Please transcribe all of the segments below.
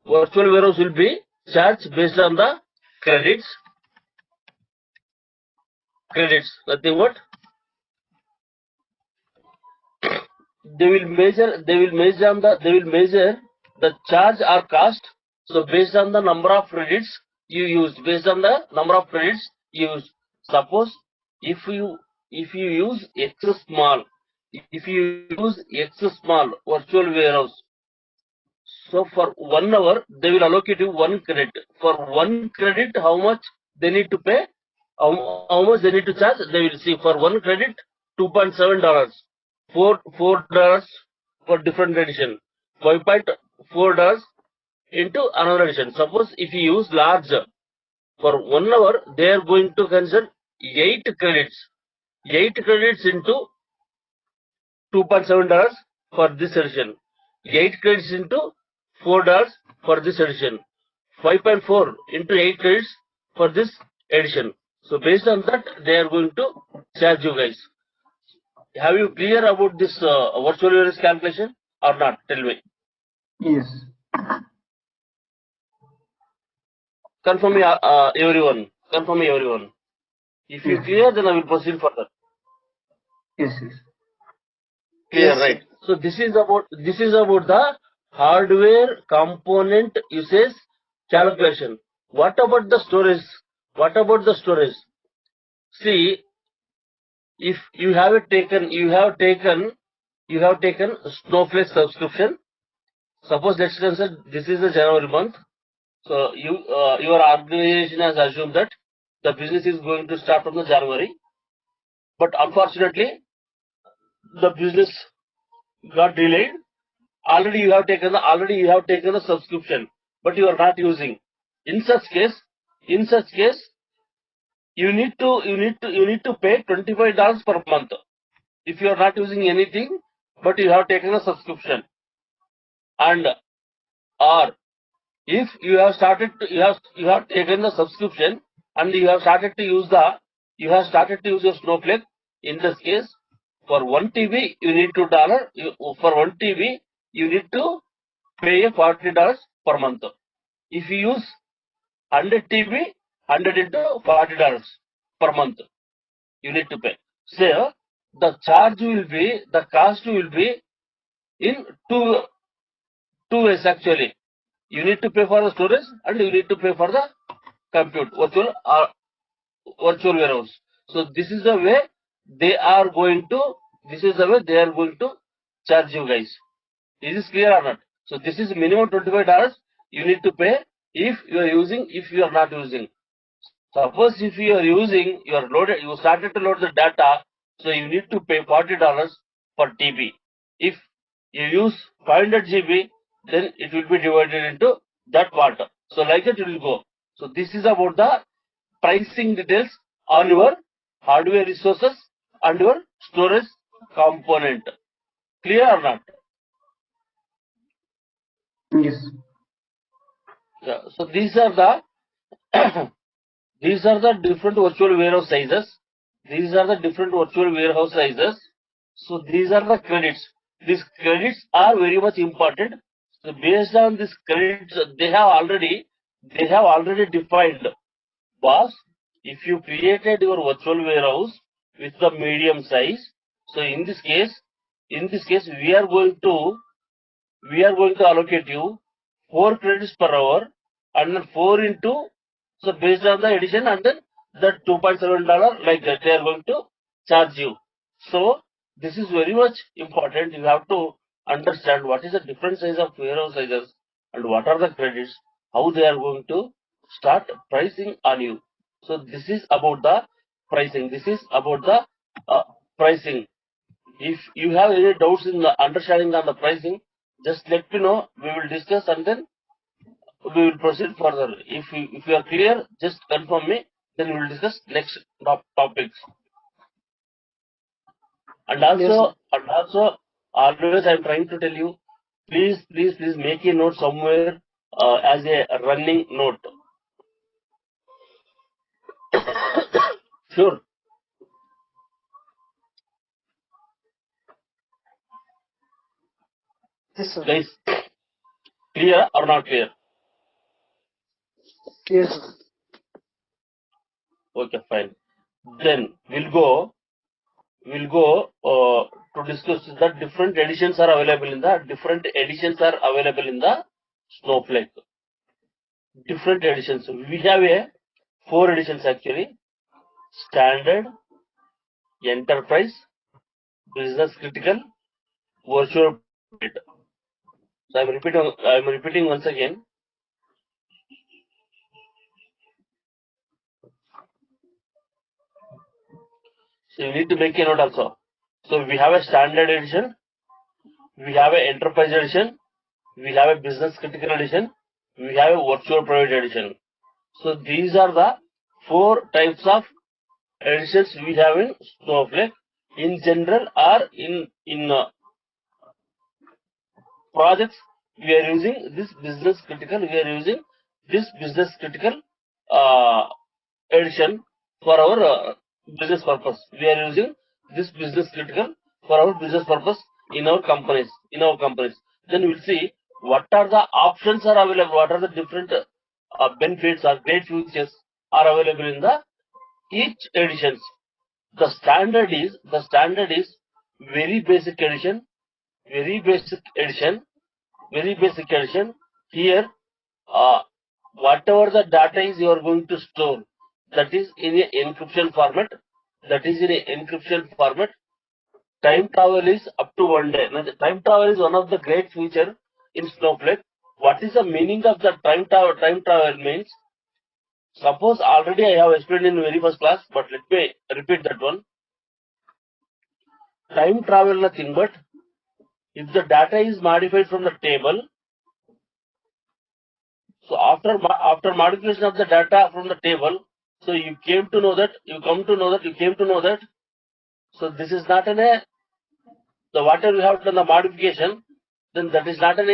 virtual warehouse will be charged based on the credits. Nothing what? They will measure the charge or cost. So based on the number of credits you use, suppose if you use X small, virtual warehouse, so for 1 hour they will allocate you 1 credit. For 1 credit, how much they need to pay? How much they need to charge? They will see for 1 credit $2.7, $4 for different edition, $5.4 into another edition. Suppose if you use large, for 1 hour they are going to consider 8 credits. 8 credits into $2.7 for this edition. 8 credits into $4 for this edition. 5.4 into 8 credits for this edition. So based on that, they are going to charge you guys. Have you clear about this virtual warehouse calculation or not? Tell me. Yes. Confirm me, everyone. If you clear, then I will proceed further. Yes. Clear, yes, right? So this is about the hardware component usage calculation. What about the storage? See, if you have taken Snowflake subscription. Suppose let's consider this is the January month. So your organization has assumed that the business is going to start from the January, but unfortunately the business got delayed. Already you have taken the subscription, but you are not using. In such case, you need to pay $25 per month if you are not using anything, but you have taken a subscription. And or if you have taken the subscription and you have started to use your Snowflake. In this case, for 1 TB you need $2. For 1 TB you need to pay $40 per month. If you use 100 TB, 100 into $40 per month you need to pay. So the cost will be in two ways actually. You need to pay for the storage and you need to pay for the compute, virtual warehouse. So this is the way they are going to charge you guys. Is this clear or not? So this is minimum $25 you need to pay if you are using, if you are not using. Suppose if you are using, you started to load the data, so you need to pay $40 per TB. If you use 500 GB, then it will be divided into that part. So like that it will go. So this is about the pricing details on your hardware resources and your storage component. Clear or not? Yes. Yeah. So these are the different virtual warehouse sizes. So these are the credits. These credits are very much important. So based on these credits, they have already defined. Boss, if you created your virtual warehouse with the medium size, so in this case, we are going to allocate you 4 credits per hour, and then 4 into, so based on the edition, and then the $2.7 like that they are going to charge you. So this is very much important. You have to understand what is the different size of warehouse sizes and what are the credits, how they are going to start pricing on you. So this is about the pricing. If you have any doubts in the understanding on the pricing, just let me know. We will discuss and then we will proceed further. If you are clear, just confirm me. Then we will discuss next topics. And also, always I am trying to tell you, please make a note somewhere as a running note. Sure. Yes, sir. Guys, clear or not clear? Yes. Okay, fine. Then we'll go to discuss that different editions are available in the Snowflake. Different editions. We have four editions actually: standard, enterprise, business critical, virtual private. So I'm repeating once again. So you need to make a note also. So we have a standard edition, we have an enterprise edition, we have a business critical edition, we have a virtual private edition. So these are the four types of editions we have in Snowflake. In general, or in projects, we are using this business critical. We are using this business critical uh, edition for our business purpose. We are using this business critical for our business purpose in our companies. Then we'll see what are the options are available. What are the different benefits or great features are available in the each editions. The standard is very basic edition. Very basic edition. Very basic edition. Here, uh, whatever the data is you are going to store, that is in a encryption format. Time travel is up to 1 day. Now, the time travel is one of the great feature in Snowflake. What is the meaning of the time travel? Time travel means, suppose already I have explained in very first class, but let me repeat that one. Time travel nothing but if the data is modified from the table. So after modification of the data from the table, so you came to know that. So this is not the whatever you have done the modification, then that is not that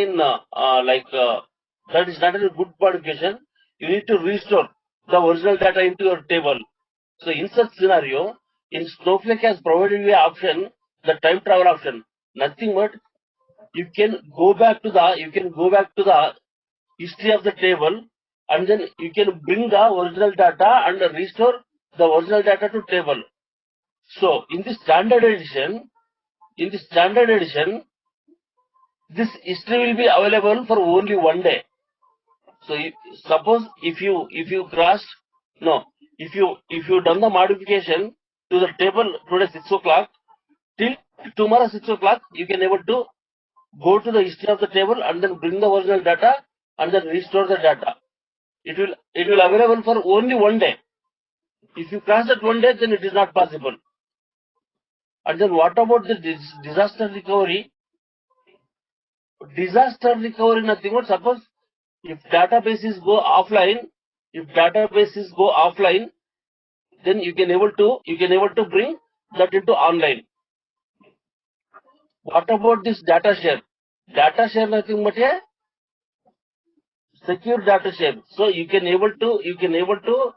is not a good modification. You need to restore the original data into your table. So in such scenario, in Snowflake has provided you a option, the time travel option. Nothing but you can go back to the history of the table, and then you can bring the original data and restore the original data to table. So in the standard edition, this history will be available for only 1 day. So suppose if you crossed, no, if you done the modification to the table today 6 o'clock, till tomorrow 6 o'clock, you can able to go to the history of the table and then bring the original data and then restore the data. It will available for only 1 day. If you cross that 1 day, then it is not possible. And then what about the disaster recovery? Disaster recovery nothing but suppose if databases go offline, then you can able to bring that into online. What about this data share? Data share nothing but a secure data share. So you can able to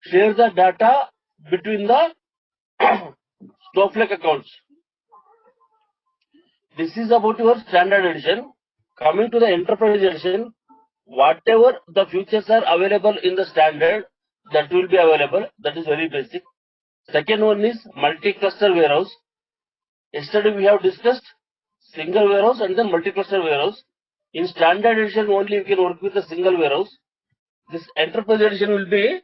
share the data between the Snowflake accounts. This is about your standard edition. Coming to the enterprise edition, whatever the features are available in the standard, that will be available. That is very basic. Second one is multi-cluster warehouse. Yesterday we have discussed single warehouse and then multi-cluster warehouse. In standard edition only you can work with a single warehouse. This enterprise edition will be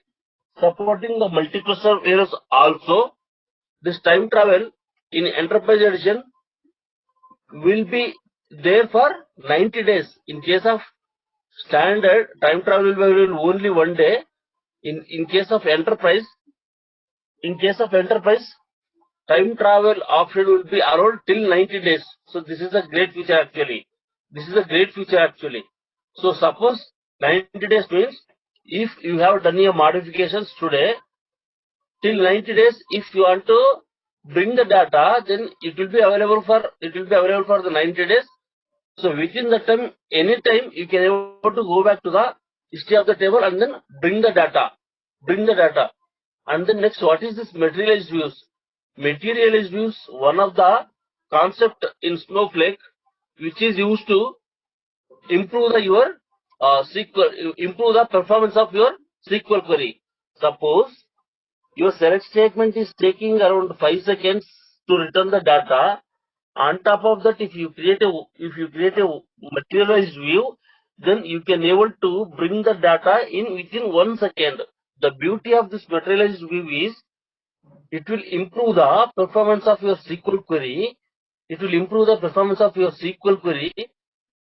supporting the multi-cluster warehouse also. This time travel in enterprise edition will be there for 90 days. In case of standard, time travel will be available only 1 day. In case of enterprise, time travel option will be around till 90 days. So this is a great feature actually. So suppose 90 days means if you have done your modifications today, till 90 days, if you want to bring the data, then it will be available for the 90 days. So within that time, any time you can able to go back to the history of the table and then bring the data. And then next, what is this materialized views? Materialized views, one of the concept in Snowflake, which is used to improve the performance of your SQL query. Suppose your select statement is taking around 5 seconds to return the data. On top of that, if you create a materialized view, then you can able to bring the data in within 1 second. The beauty of this materialized view is it will improve the performance of your SQL query. It will improve the performance of your SQL query,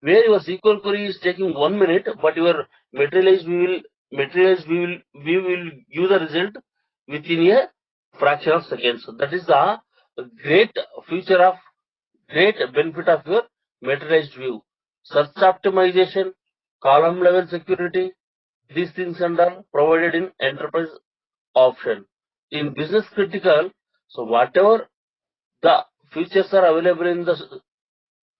where your SQL query is taking 1 minute, but your materialized view will give the result within a fraction of seconds. So that is the great feature of great benefit of your materialized view. Search optimization, column level security, these things and all provided in enterprise option. In business critical, so whatever the features are available in the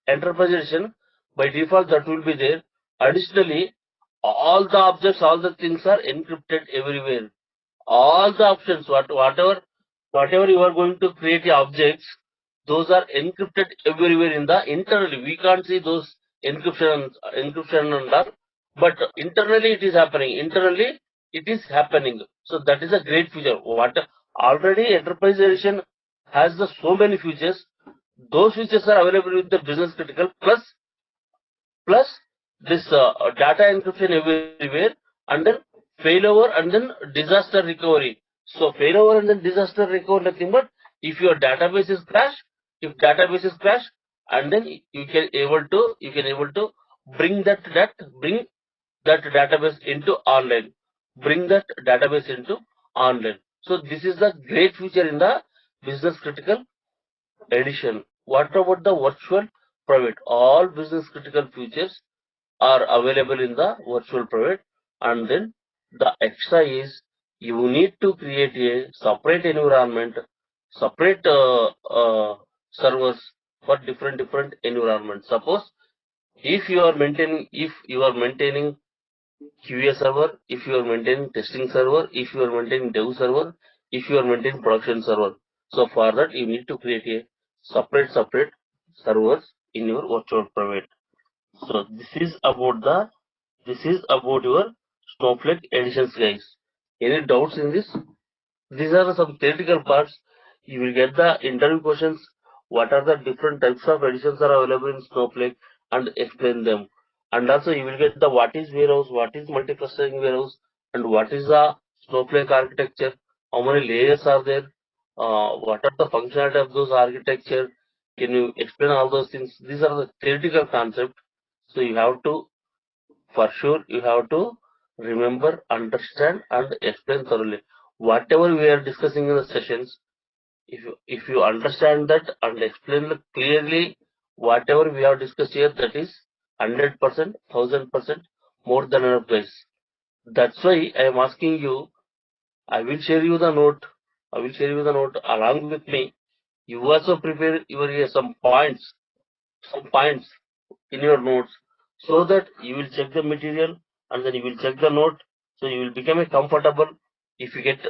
enterprise edition, by default that will be there. Additionally, all the objects, all the things are encrypted everywhere. All the options, whatever you are going to create the objects, those are encrypted everywhere in the internally. We can't see those encryption and all, but internally it is happening. Internally it is happening. So that is a great feature. What already enterprise edition has the so many features. Those features are available with the business critical plus this data encryption everywhere, and then failover and then disaster recovery. So failover and then disaster recovery, nothing but if your database is crashed, and then you can able to bring bring that database into online, So this is the great feature in the business critical edition. What about the virtual private? All business critical features are available in the virtual private, and then the extra is you need to create a separate environment, separate servers for different environments. Suppose if you are maintaining QA server, if you are maintaining testing server, if you are maintaining dev server, if you are maintaining production server, so for that you need to create a separate servers in your virtual private. So this is about your Snowflake editions, guys. Any doubts in this? These are some theoretical parts. You will get the interview questions. What are the different types of editions are available in Snowflake, and explain them. And also you will get the what is warehouse, what is multi-clustering warehouse, and what is the Snowflake architecture, how many layers are there, what are the functionality of those architecture. Can you explain all those things? These are the theoretical concepts. So for sure you have to remember, understand, and explain thoroughly. Whatever we are discussing in the sessions, if you understand that and explain it clearly, whatever we have discussed here, that is 100%, 1000% more than enough, guys. That's why I am asking you. I will share you the note. Along with me. You also prepare your some points in your notes, so that you will check the material and then you will check the note, so you will become a comfortable. If you get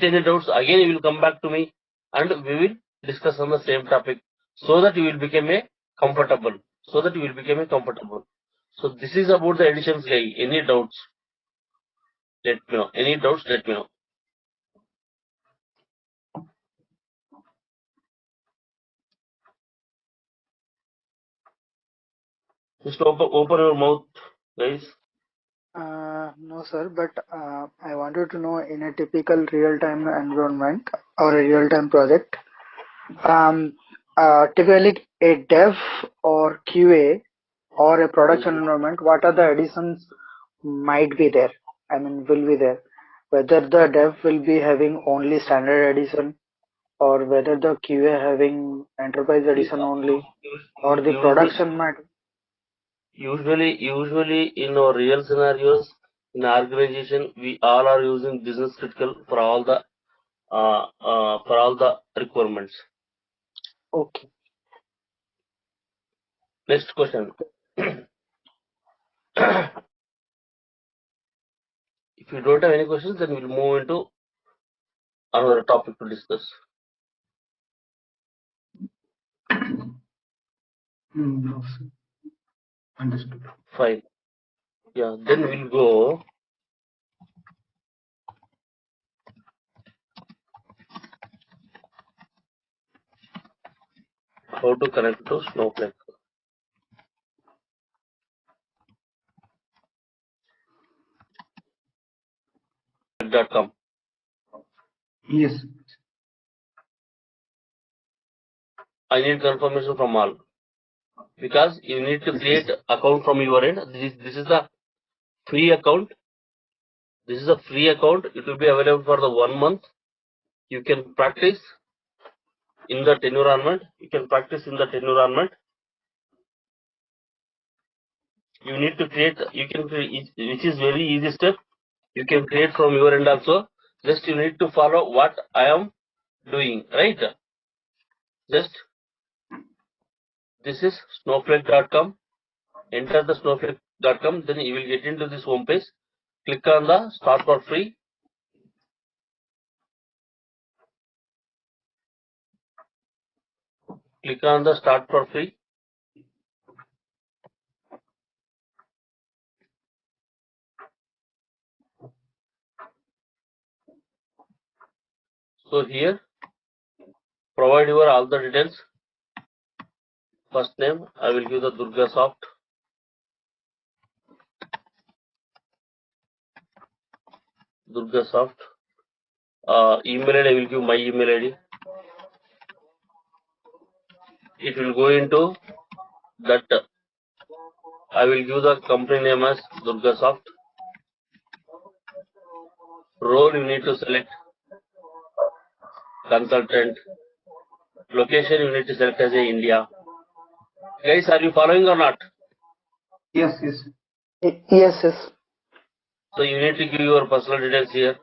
any doubts, again you will come back to me and we will discuss on the same topic, so that you will become a comfortable. So this is about the editions, guy. Any doubts, let me know. Just open your mouth, guys. No, sir, but I wanted to know, in a typical real-time environment or a real-time project, typically a dev or QA or a production environment, what are the additions might be there? I mean, will be there. Whether the dev will be having only standard edition, or whether the QA having enterprise edition only, or the production might. Usually in our real scenarios in organization, we all are using business critical for all the requirements. Okay. Next question. If you don't have any questions, then we'll move into another topic to discuss. No, sir. Understood. Fine. Yeah, then we'll go How to connect to Snowflake. .com. Yes. I need confirmation from all, because you need to create account from your end. This is the free account. This is a free account. It will be available for the 1 month. You can practice in that environment. You can practice in that environment. You need to create. You can create, which is very easy step. You can create from your end also. Just you need to follow what I am doing, right? Just this is snowflake.com. Enter the snowflake.com. Then you will get into this home page. Click on the start for free. Click on the start for free. So here, provide your all the details. First name, I will give the Durga Soft. Durga Soft. Email ID, I will give my email ID. It will go into that. I will give the company name as Durga Soft. Role you need to select consultant. Location you need to select as a India. Guys, are you following or not? Yes. Yes. Yes, yes. So you need to give your personal details here.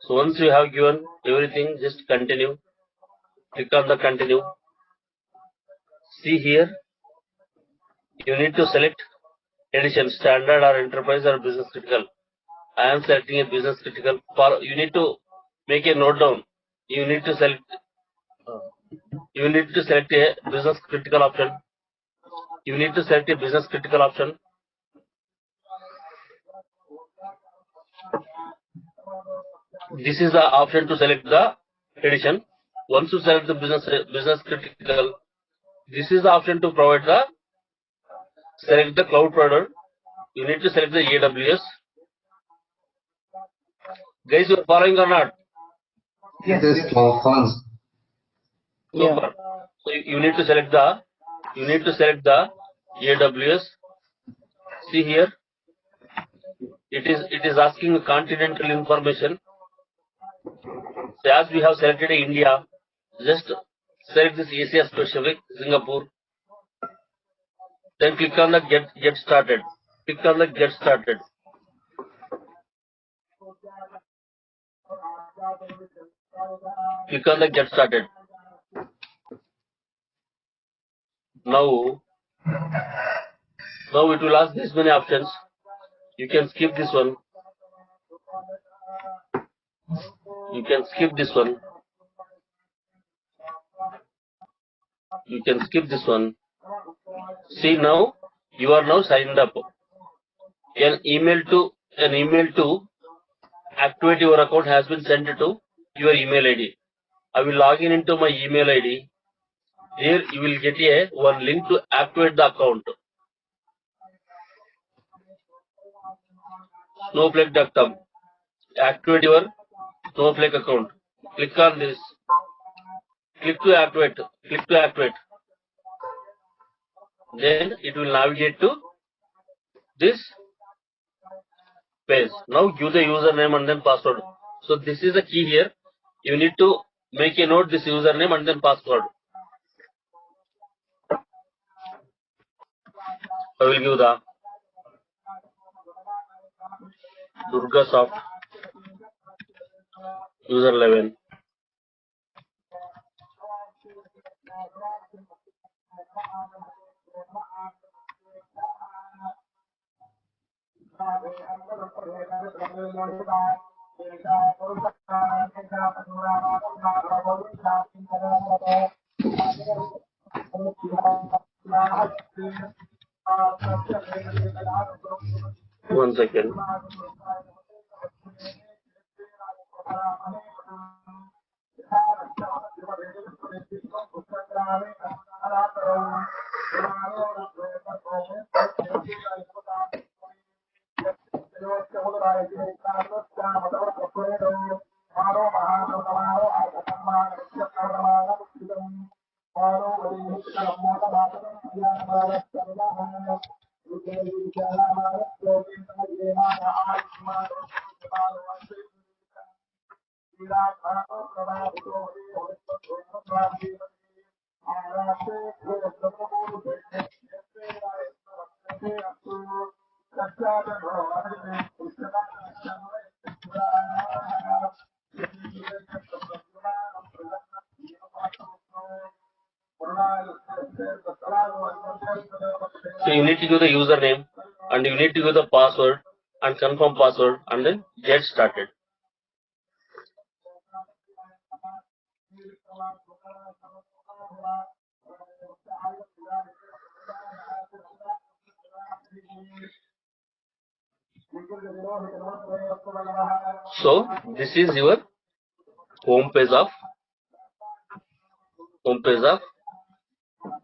So once you have given everything, just continue. Click on the continue. See here, you need to select edition, standard or enterprise or business critical. I am selecting a business critical. You need to make a note down. You need to select. You need to select a business critical option. You need to select a business critical option. This is the option to select the edition. Once you select the business critical, this is the option to provide the select the cloud provider. You need to select the AWS. Guys, you are following or not? Yes. Yes, Yes. Fans. Yeah. Super. So you need to select the AWS. See here, it is asking continental information. So as we have selected India, just select this Asia specific Singapore. Then click on the get started. Click on the get started. Click on the get started. Now it will ask this many options. You can skip this one. You can skip this one. You can skip this one. See, now you are now signed up. An email to activate your account has been sent to your email ID. I will log in into my email ID. Here you will get one link to activate the account. Snowflake.com. Activate your Snowflake account. Click on this. Click to activate. Click to activate. Then it will navigate to this page. Now give the username and then password. So this is the key here. You need to make a note this username and then password. I will give the Durga Soft user 11. One second. So you need to give the username and you need to give the password and confirm password and then get started. So this is your home page of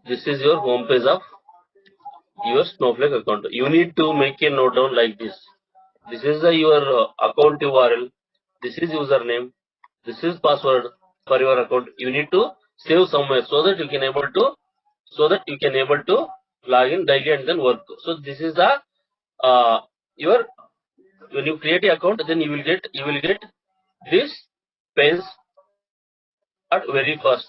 this is your home page of your Snowflake account. You need to make a note down like this. This is your account URL. This is username. This is password for your account. You need to save somewhere so that you can able to log in daily and then work. So this is the your when you create an account, then you will get this page at very first.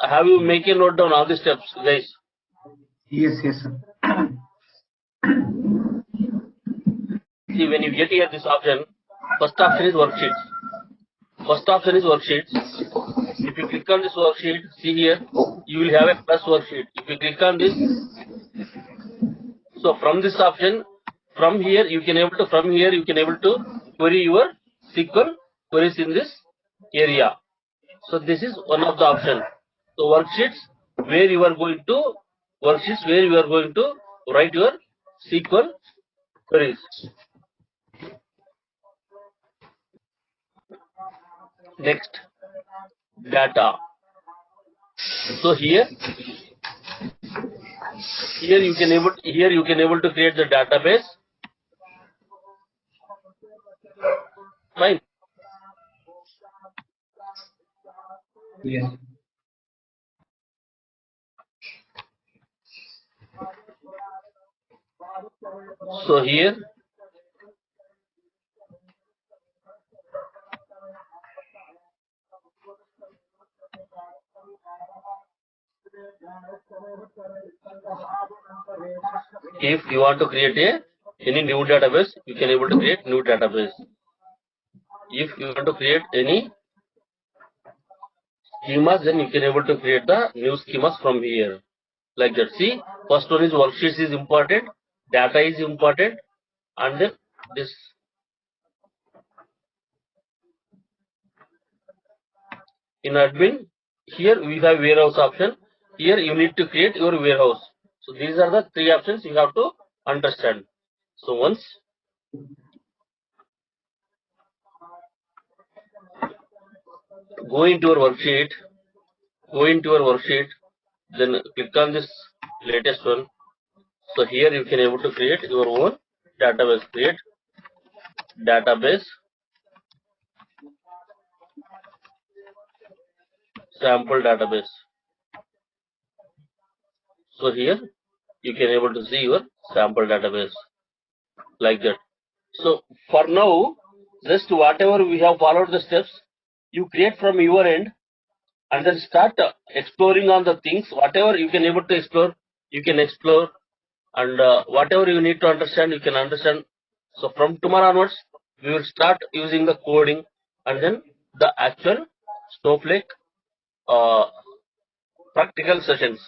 Have you make a note down all the steps, guys? Yes, sir. See, when you get here this option, first option is worksheets. If you click on this worksheet, see here, you will have a plus worksheet. If you click on this, so from this option, from here you can able to query your SQL queries in this area. So this is one of the option. So worksheets where you are going to write your SQL queries. Next, data. So here you can able to create the database. Fine. Yes. So here if you want to create any new database, you can able to create new database. If you want to create any schemas, then you can able to create the new schemas from here. Like that. See, first one is worksheets is important, data is important, and then this. In admin, here we have warehouse option. Here you need to create your warehouse. So these are the three options you have to understand. So once go into your worksheet, then click on this latest one. So here you can able to create your own database. Create database sample database. So here you can able to see your sample database like that. So for now, just whatever we have followed the steps, you create from your end and then start exploring on the things. Whatever you can able to explore, you can explore, and whatever you need to understand, you can understand. So from tomorrow onwards, we will start using the coding and then the actual Snowflake uh, practical sessions.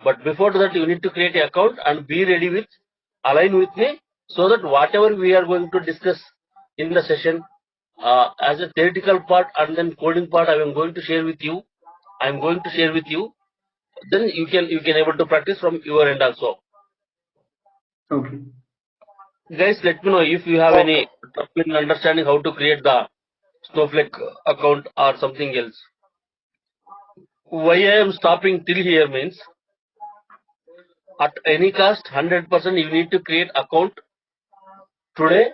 But before that, you need to create an account and be ready with align with me so that whatever we are going to discuss in the session as a theoretical part and then coding part, I am going to share with you. Then you can able to practice from your end also. Okay. Guys, let me know if you have any trouble in understanding how to create the Snowflake account or something else. Why I am stopping till here means at any cost 100% you need to create account today.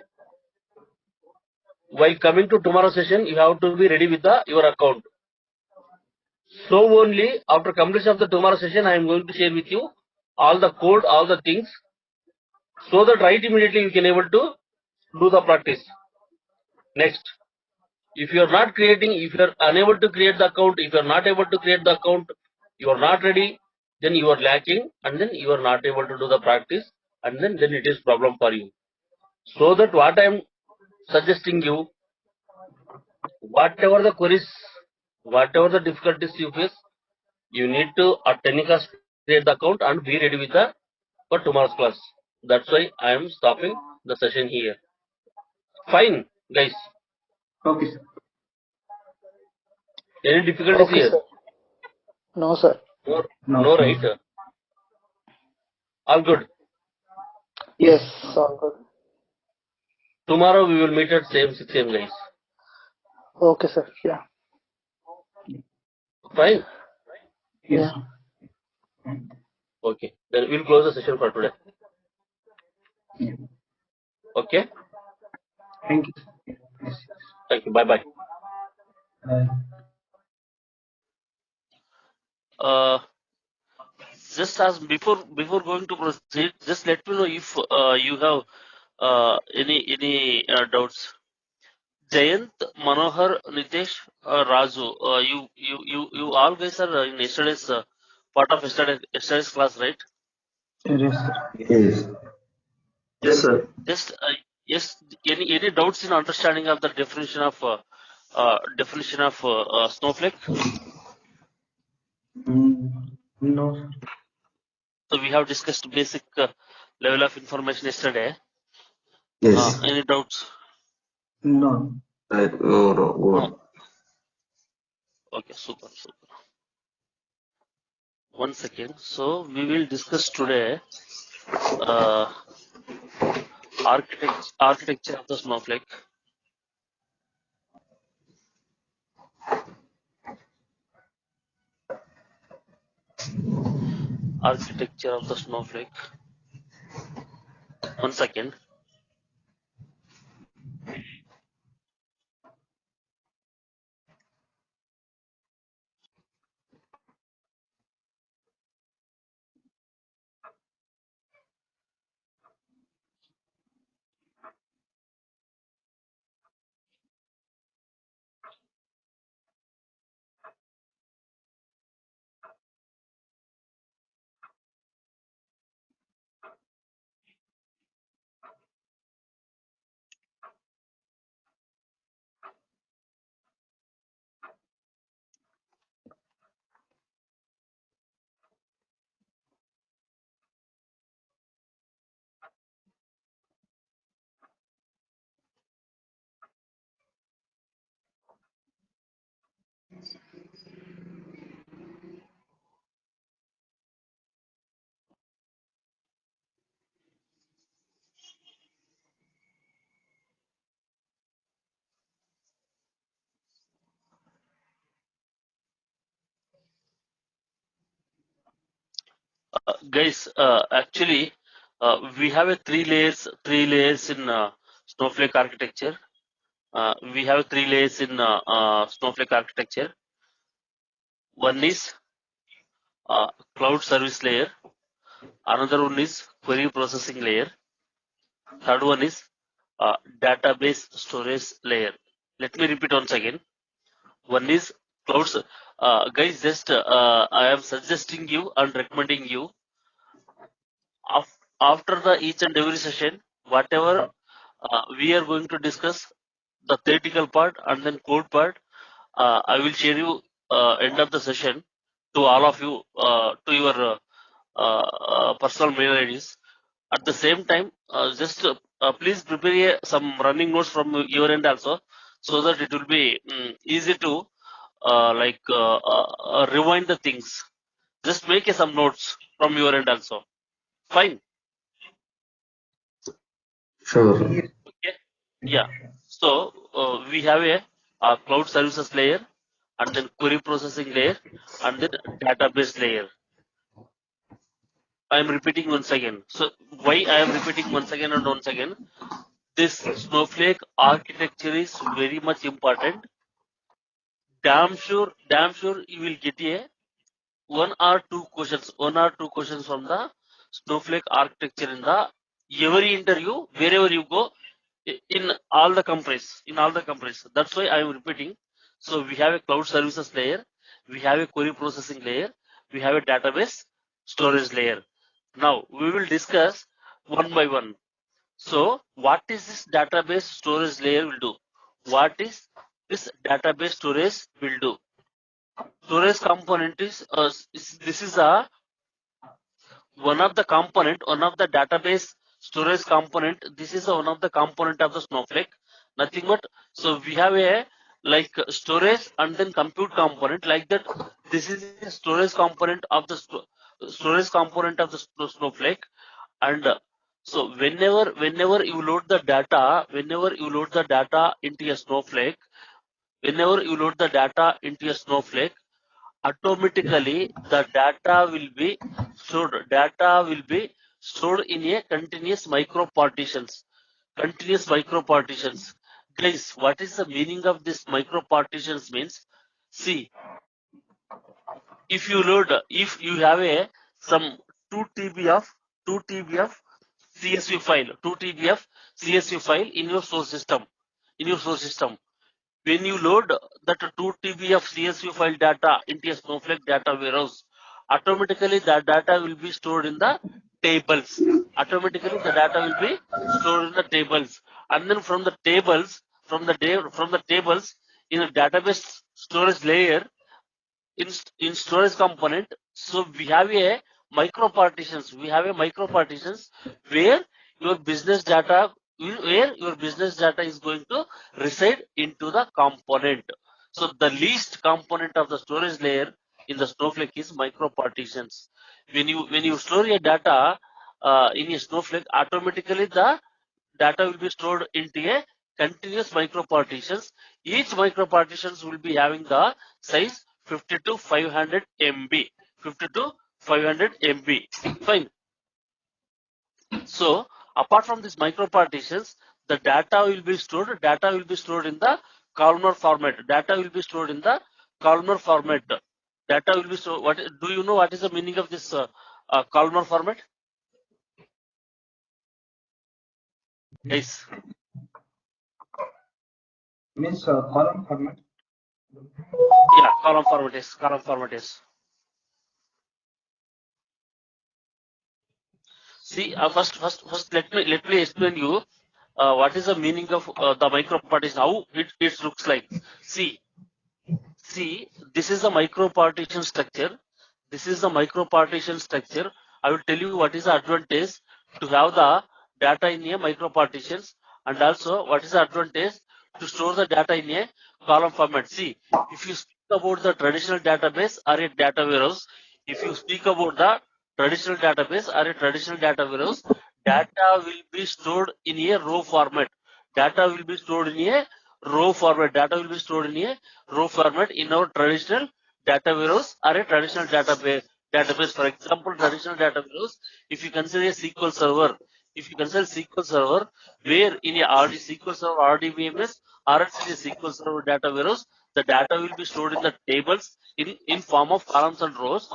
While coming to tomorrow session, you have to be ready with your account. So only after completion of the tomorrow session, I am going to share with you all the code, all the things, so that right immediately you can able to do the practice. Next, if you are not creating, if you are unable to create the account, if you are not able to create the account, you are not ready, then you are lacking, and then you are not able to do the practice, and then it is problem for you. So that what I am suggesting you, whatever the queries, whatever the difficulties you face, you need to at any cost create the account and be ready with the for tomorrow's class. That's why I am stopping the session here. Fine, guys. Okay, sir. Any difficulties Okay, here? sir. No, sir. No, No, no, no, right? sir. All good. Yes, all good. Tomorrow we will meet at same 6 a.m. guys. Okay, sir. Yeah. Fine. Yes, Yeah. sir. Okay. Then we'll close the session for today. Yeah. Okay. Thank you, sir. Yes, yes. Thank you. Bye bye. Uh, Just as before going to proceed, just let me know if you have any doubts. Jayant, Manohar, Nitesh, Raju, you all guys are in yesterday's part of yesterday's class, right? yes, sir. Yes. Yes, sir. Just yes, any doubts in understanding of the definition of Snowflake? No, sir. So we have discussed basic level of information yesterday. Yes. Any doubts? No. Right. No, no, No. good. Okay, super. One second. So we will discuss today uh, architecture of the Snowflake. Architecture of the Snowflake. One second. Guys, actually, we have a three layers in Snowflake architecture. We have 3 layers in Snowflake architecture. One is cloud service layer. Another one is query processing layer. Third one is database storage layer. Let me repeat once again. One is clouds. Guys, just I am suggesting you and recommending you after the each and every session, whatever we are going to discuss, the theoretical part and then code part, I will share you end of the session to all of you to your personal mail IDs. At the same time, just please prepare some running notes from your end also, so that it will be easy to rewind the things. Just make some notes from your end also. Fine. Sure. Yes. Okay. Yeah. So we have a cloud services layer, and then query processing layer, and then database layer. I am repeating once again. So why I am repeating once again and once again? This Snowflake architecture is very much important. Damn sure you will get a one or two questions from the Snowflake architecture in the every interview, wherever you go, in all the companies. That's why I am repeating. So we have a cloud services layer, we have a query processing layer, we have a database storage layer. Now we will discuss one by one. So what is this database storage layer will do? What is this database storage will do? Storage component this is a one of the database storage component. This is one of the component of the Snowflake. Nothing but, so we have a like storage and then compute component like that. This is a storage component of the Snowflake. And so whenever you load the data into a Snowflake, automatically the data will be stored in a continuous micro partitions. Guys, what is the meaning of this micro partitions means? See, if you have a some 2 TB of CSV file in your source system. When you load that 2 TB of CSV file data into a Snowflake data warehouse, automatically that data will be stored in the tables. And then from the tables in a database storage layer, in storage component, so we have a micro partitions. Where your business data is going to reside into the component. So the least component of the storage layer in the Snowflake is micro partitions. When you store your data in a Snowflake, automatically the data will be stored into a continuous micro partitions. Each micro partitions will be having the size 50 to 500 MB. Fine. So apart from these micro partitions, the data will be stored in the columnar format. What do you know? What is the meaning of this columnar format? Guys, Means column format. yeah, column format is. See, first, let me explain you what is the meaning of the micro partition. How it looks like. See, this is the micro partition structure. I will tell you what is the advantage to have the data in a micro partitions, and also what is the advantage to store the data in a column format. See, if you speak about the traditional database or a data warehouse, data will be stored in a row format. In our traditional data warehouse or a traditional database. For example, traditional data warehouse, if you consider a SQL server, where in a SQL server RDBMS or else in a SQL server data warehouse, the data will be stored in the tables in form of columns and rows,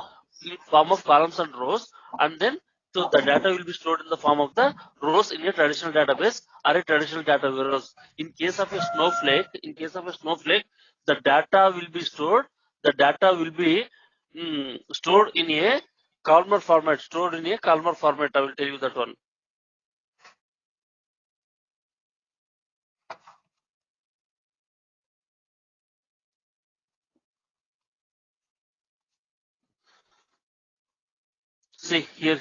and then so the data will be stored in the form of the rows in a traditional database or a traditional data warehouse. In case of a Snowflake, the data will be stored in a columnar format. I will tell you that one. See here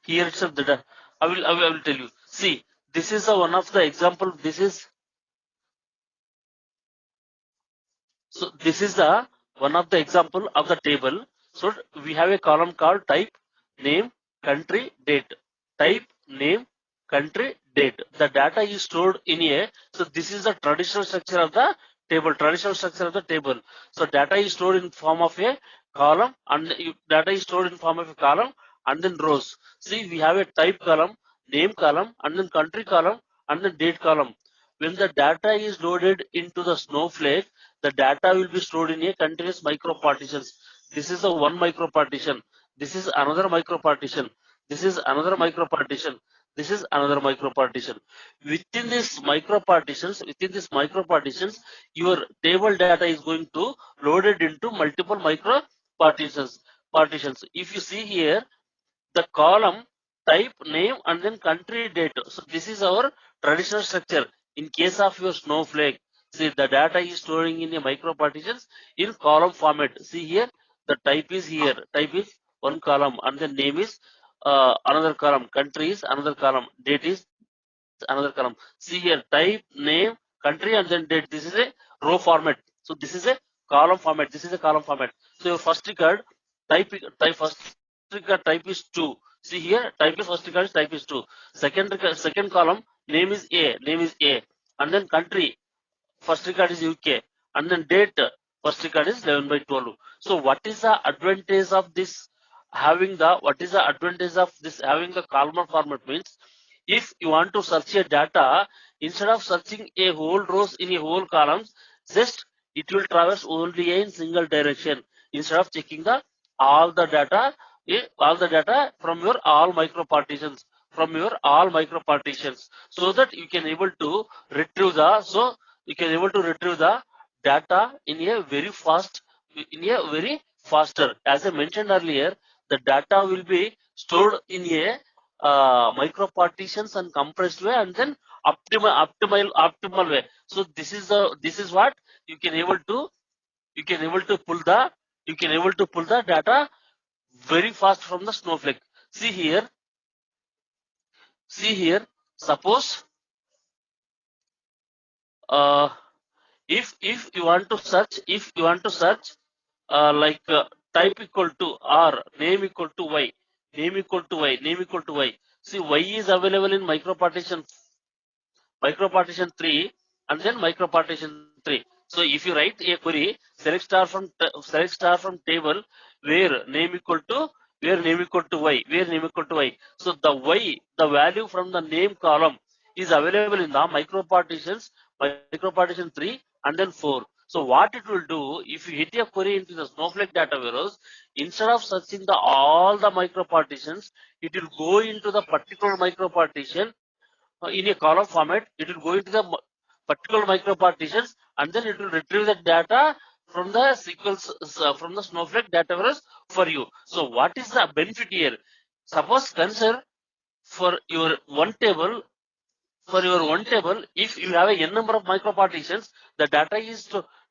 itself the data. I will tell you. See, this is one of the example. This is the one of the example of the table. So we have a column called type, name, country, date. Type, name, country, date. The data is stored in a. So this is the traditional structure of the table, traditional structure of the table. So data is stored in form of a column, and data is stored in form of a column and then rows. See, we have a type column, name column, and then country column, and then date column. When the data is loaded into the Snowflake, the data will be stored in a continuous micro partitions. This is a one micro partition. This is another micro partition. This is another micro partition. This is another micro partition. Within this micro partitions, your table data is going to loaded into multiple micro partitions. If you see here, the column type, name, and then country, date. So this is our traditional structure. In case of your Snowflake, see, the data is storing in a micro partitions in column format. See here, the type is here. Type is one column, and the name is another column. Country is another column. Date is another column. See here, type, name, country, and then date. This is a row format. So this is a column format. This is a column format. So your first record first record type is 2. See here, type is first record type is 2. Second column, name is A, and then country, first record is UK, and then date, first record is 11/12. So what is the advantage of this having the columnar format means, if you want to search a data, instead of searching a whole rows in a whole columns, just it will traverse only in single direction instead of checking the all the data from your all micro partitions, so that you can able to retrieve the data in a very faster. As I mentioned earlier, the data will be stored in a micro partitions and compressed way, and then optimal way. So this is what you can able to pull the data very fast from the Snowflake. See here, suppose if you want to search, like type equal to R, name equal to Y. See, Y is available in micro partition 3, and then micro partition 3. So if you write a query, select star from table where name equal to Y, So the value from the name column is available in the micro partition 3 and then 4. So what it will do, if you hit a query into the Snowflake data warehouse, instead of searching all the micro partitions, it will go into the particular micro partition in a column format. It will go into the particular micro partitions, and then it will retrieve the data from the from the Snowflake data warehouse for you. So what is the benefit here? Suppose consider for your one table, if you have a n number of micro partitions, the data is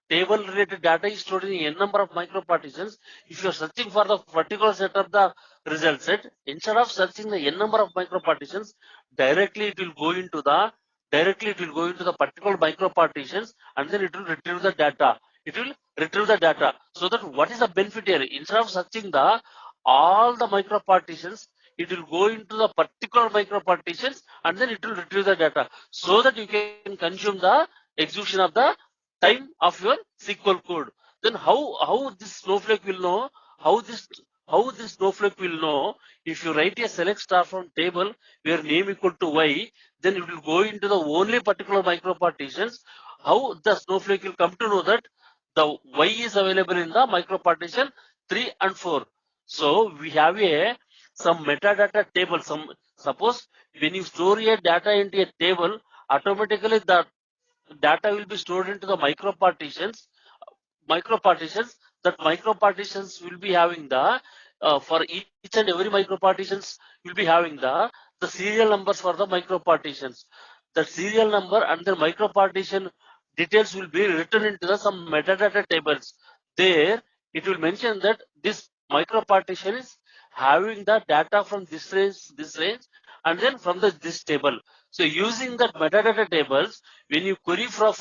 table related data is stored in n number of micro partitions. If you are searching for the particular set of the result set, instead of searching the n number of micro partitions, directly it will go into the particular micro partitions, and then it will retrieve the data. So that what is the benefit here? Instead of searching all the micro partitions, it will go into the particular micro partitions, and then it will retrieve the data, so that you can consume the execution of the time of your SQL code. Then how this Snowflake will know? How this Snowflake will know? If you write a select star from table where name equal to Y, then it will go into the only particular micro partitions. How the Snowflake will come to know that the Y is available in the micro partition 3 and 4. So we have some metadata table. Suppose when you store a data into a table, automatically the data will be stored into the micro partitions. That micro partitions will be having the for each and every micro partitions will be having the serial numbers for the micro partitions. The serial number and the micro partition details will be written into some metadata tables. There it will mention that this micro partition is having the data from this range, and then from this table. So using that metadata tables, when you query for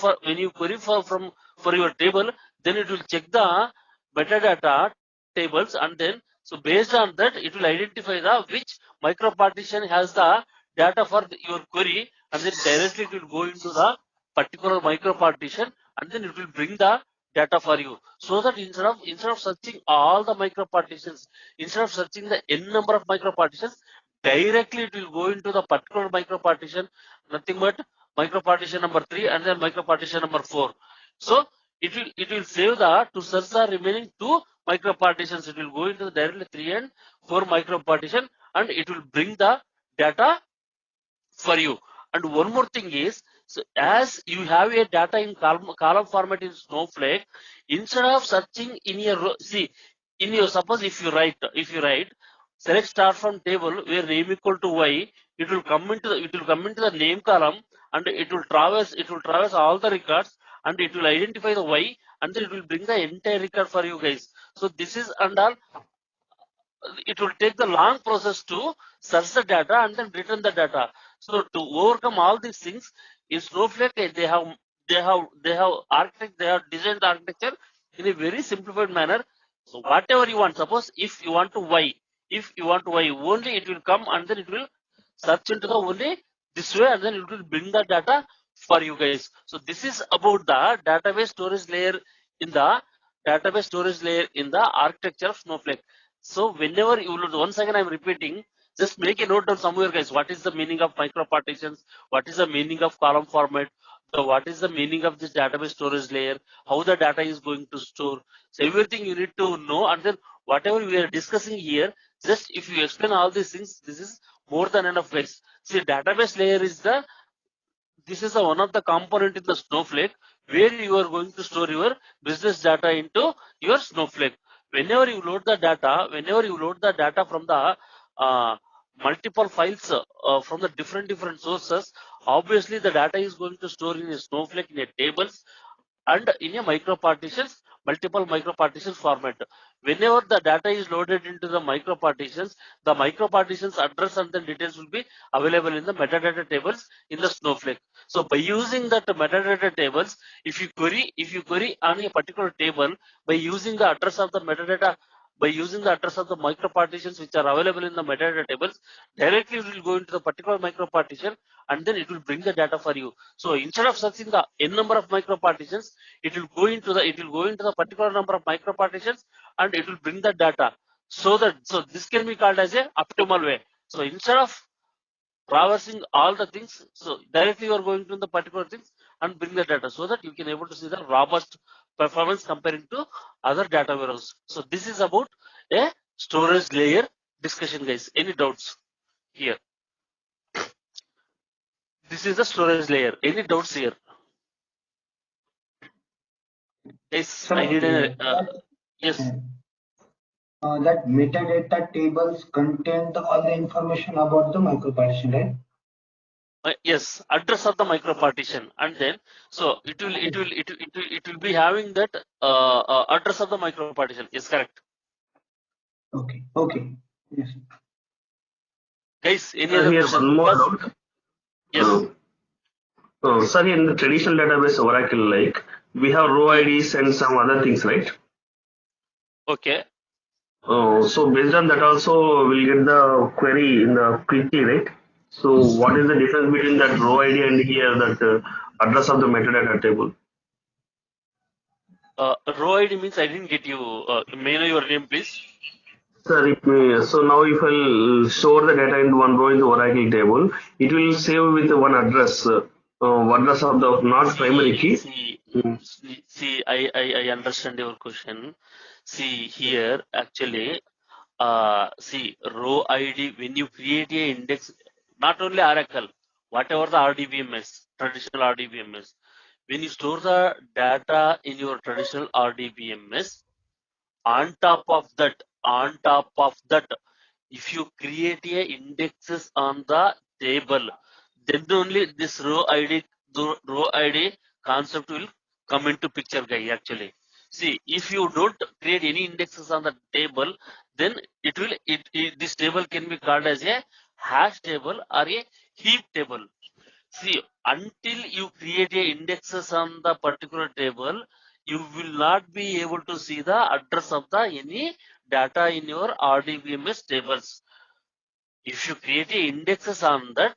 your table, then it will check the metadata tables, and then so based on that it will identify the which micro partition has the data for your query, and then directly it will go into the particular micro partition, and then it will bring the data for you. So that instead of searching all the micro partitions, instead of searching the n number of micro partitions, directly it will go into the particular micro partition, nothing but micro partition number 3 and then micro partition number 4. So it will save the to search the remaining 2 micro partitions. It will go into the directly 3 and 4 micro partition, and it will bring the data for you. And one more thing is, so as you have a data in column format in Snowflake, instead of searching in your see in your, suppose if you write select star from table where name equal to y, it will come into the name column, and it will traverse all the records, and it will identify the y, and then it will bring the entire record for you guys. So this is and all, it will take the long process to search the data and then return the data. So to overcome all these things, in Snowflake they have designed the architecture in a very simplified manner. So whatever you want, suppose if you want to y, only it will come and then it will search into the only this way, and then it will bring the data for you guys. So this is about the database storage layer in the architecture of Snowflake. So whenever you load, once again I'm repeating, just make a note down somewhere, guys. What is the meaning of micro partitions? What is the meaning of column format? What is the meaning of this database storage layer? How the data is going to store? So everything you need to know, and then whatever we are discussing here, just if you explain all these things, this is more than enough, guys. See, database layer is one of the component in the Snowflake where you are going to store your business data into your Snowflake. Whenever you load the data from the multiple files from the different sources, obviously the data is going to store in a Snowflake in a tables and in a multiple micro partitions format. Whenever the data is loaded into the micro partitions address and the details will be available in the metadata tables in the Snowflake. So by using that metadata tables, if you query on a particular table by using the address of the metadata, by using the address of the micro partitions which are available in the metadata tables, directly it will go into the particular micro partition, and then it will bring the data for you. So instead of searching the n number of micro partitions, it will go into the particular number of micro partitions, and it will bring the data. So this can be called as a optimal way. So instead of traversing all the things, so directly you are going to the particular things and bring the data, so that you can able to see the robust performance comparing to other data warehouse. So this is about a storage layer discussion, guys. Any doubts here? This is the storage layer. Any doubts here? Yes, I need a yes. That metadata tables contain all the information about the micropartition, right? Yes, address of the micro partition, and then so it will be having that address of the micro partition. Is correct. Okay. Yes. Guys, any other Here question? one more doubt. Yes. Sir, in the traditional database Oracle, like we have row IDs and some other things, right? Okay. So based on that also we'll get the query in the query, right? So what is the difference between that row ID and here that address of the metadata table? Row ID means I didn't get you. May I know your name, please? Sir, so now if I'll store the data in one row in the Oracle table, it will save with one address, address of the not primary key. See, I understand your question. See here, actually, see row ID when you create a index, not only Oracle, whatever the RDBMS, traditional RDBMS, when you store the data in your traditional RDBMS, on top of that, if you create a indexes on the table, then only this row ID concept will come into picture, guy. Actually, see, if you don't create any indexes on the table, then this table can be called as a hash table or a heap table. See, until you create a indexes on the particular table, you will not be able to see the address of the any data in your RDBMS tables. If you create a indexes on that,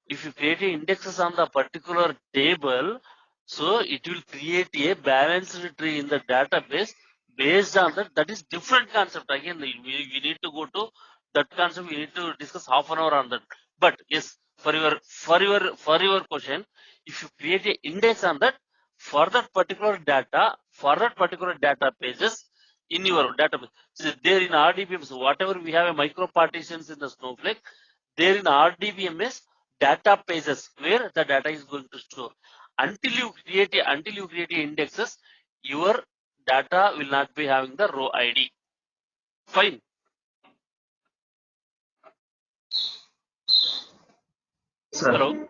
if you create a indexes on the particular table, So it will create a balanced tree in the database based on that. That is different concept. Again, we need to go to that concept. We need to discuss half an hour on that. But yes, for your question, if you create an index on that for that particular data pages in your database, so there in RDBMS, whatever we have a micro partitions in the Snowflake, there in RDBMS data pages where the data is going to store. Until you create indexes, your data will not be having the row ID. Fine. Sir. Hello.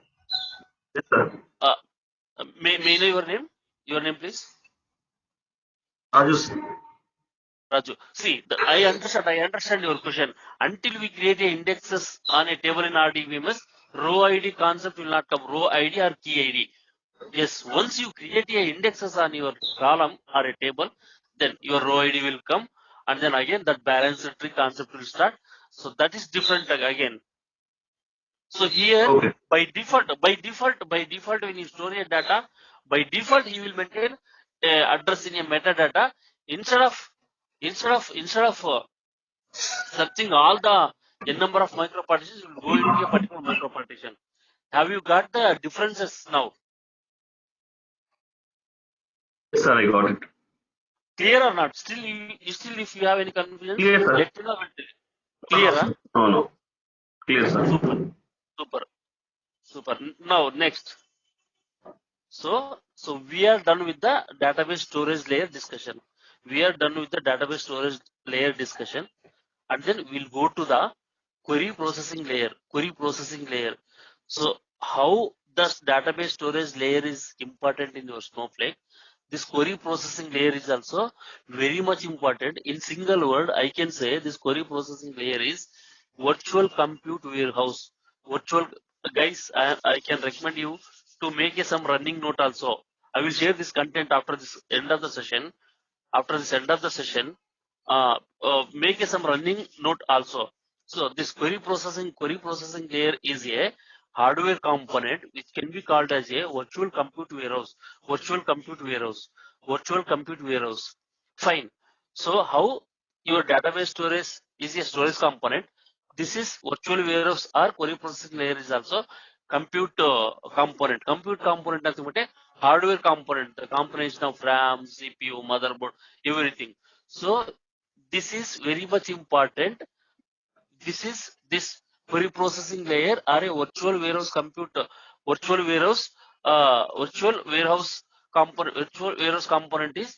Yes, sir. May I know your name? Your name, please. Raju. Raju. See, I understand your question. Until we create a indexes on a table in RDBMS, row ID concept will not come. Row ID or key ID. Yes, once you create a indexes on your column or a table, then your row ID will come, and then again that balanced tree concept will start. So that is different again. So here, Okay. by default, when you store your data, by default you will maintain address in a metadata instead of searching all the n number of micro partitions, you will go into a particular micro partition. Have you got the differences now? Yes, sir, I got it. Clear or not? Still, if you have any confusion, Clear, sir. let me know. Clear, huh? No. Clear, sir. Super. Now next. So we are done with the database storage layer discussion. And then we'll go to the query processing layer. So how does database storage layer is important in your Snowflake? This query processing layer is also very much important. In single word, I can say this query processing layer is virtual compute warehouse. Virtual guys, I can recommend you to make some running note also. I will share this content after this end of the session. Make some running note also. So this query processing layer is a hardware component which can be called as a virtual compute warehouse. Fine. So how your database storage is a storage component. This is virtual warehouse or query processing layer is also compute component. Compute component as hardware component, the combination of RAM, CPU, motherboard, everything. So this is very much important. This query processing layer or a virtual warehouse component is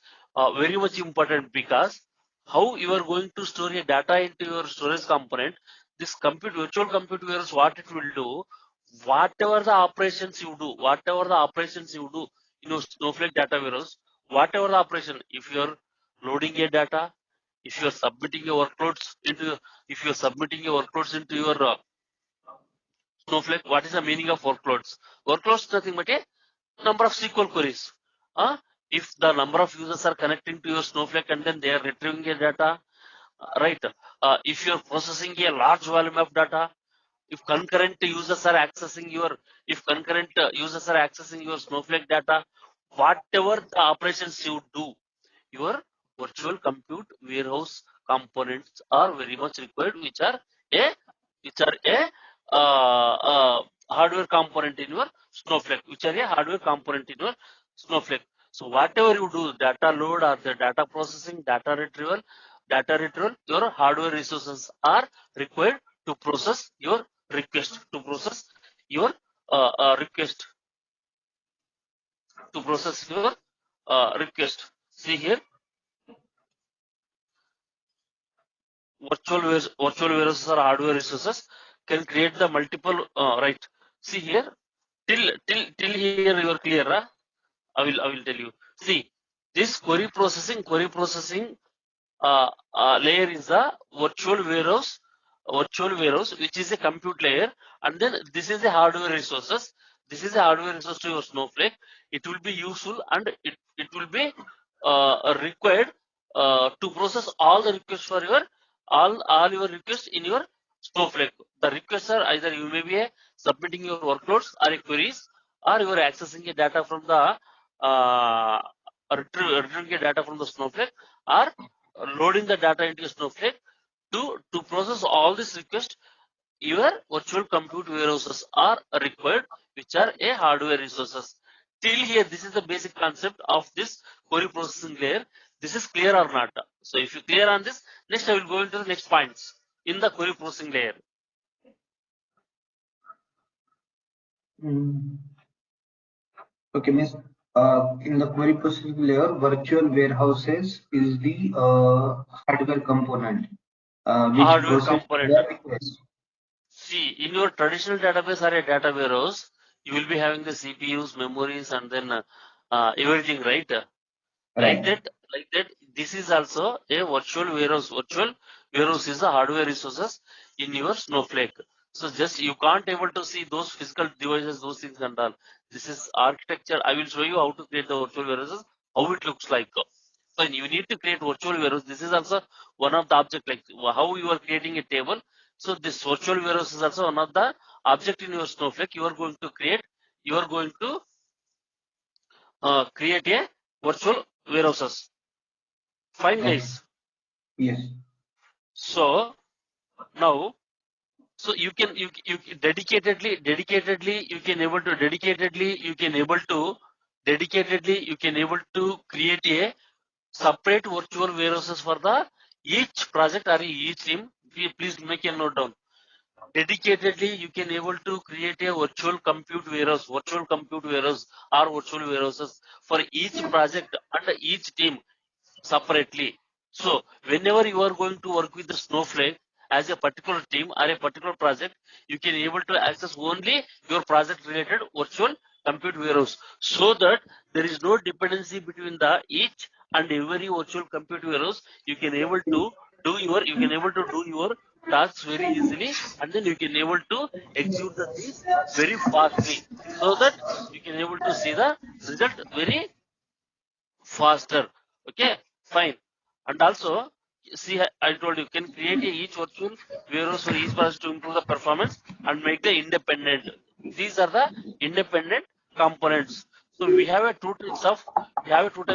very much important, because how you are going to store your data into your storage component, this virtual compute warehouse, what it will do, whatever the operations you do in your Snowflake data warehouse, whatever the operation, if you are loading a data, if you are submitting your workloads into your Snowflake, what is the meaning of workloads? Workloads nothing but a number of SQL queries. If the number of users are connecting to your Snowflake and then they are retrieving your data, right? If you are processing a large volume of data, if concurrent users are accessing your Snowflake data, whatever the operations you do, your virtual compute warehouse components are very much required, which are a hardware component in your Snowflake, So whatever you do, data load or the data processing, data retrieval, your hardware resources are required to process your request, See here, virtual warehouses or hardware resources can create the multiple, right? See here, till here you are clear, huh? I will tell you. See, this query processing layer is a virtual warehouse, which is a compute layer, and then this is a hardware resources. This is a hardware resource to your Snowflake. It will be useful, and it will be required to process all the requests for your all your requests in your Snowflake. The requests are either you may be submitting your workloads or queries, or you are accessing a data from the retrieving data from the Snowflake or loading the data into Snowflake. To process all this request, your virtual compute warehouses are required, which are a hardware resources. Till here, this is the basic concept of this query processing layer. This is clear or not? So if you clear on this, next I will go into the next points in the query processing layer. Okay, miss. In the query processing layer, virtual warehouses is the hardware component which Hardware process component. the request. See, in your traditional database or a data warehouse, you will be having the CPUs, memories, and then everything, right? Like Right. that, this is also a virtual warehouse. Virtual warehouse is the hardware resources in your Snowflake. So just you can't able to see those physical devices, those things and all. This is architecture. I will show you how to create the virtual warehouses, how it looks like. So you need to create virtual warehouse. This is also one of the object, like how you are creating a table. So this virtual warehouse is also one of the object in your Snowflake. You are going to create. You are going to create a virtual warehouses. Fine, Okay. guys. Yes. So now, so you dedicatedly you can able to create a separate virtual warehouses for the each project or each team. Please make a note down. Dedicatedly you can able to create a virtual compute warehouse or virtual warehouses for each project and each team separately. So whenever you are going to work with the Snowflake as a particular team or a particular project, you can able to access only your project related virtual compute warehouse, so that there is no dependency between the each and every virtual compute warehouse. You can able to do your tasks very easily, and then you can able to execute the things very fastly, so that you can able to see the result very faster. Okay, fine. And also, see, I told you can create each virtual warehouse for each process to improve the performance and make the independent. These are the independent components. So we have a two types of virtual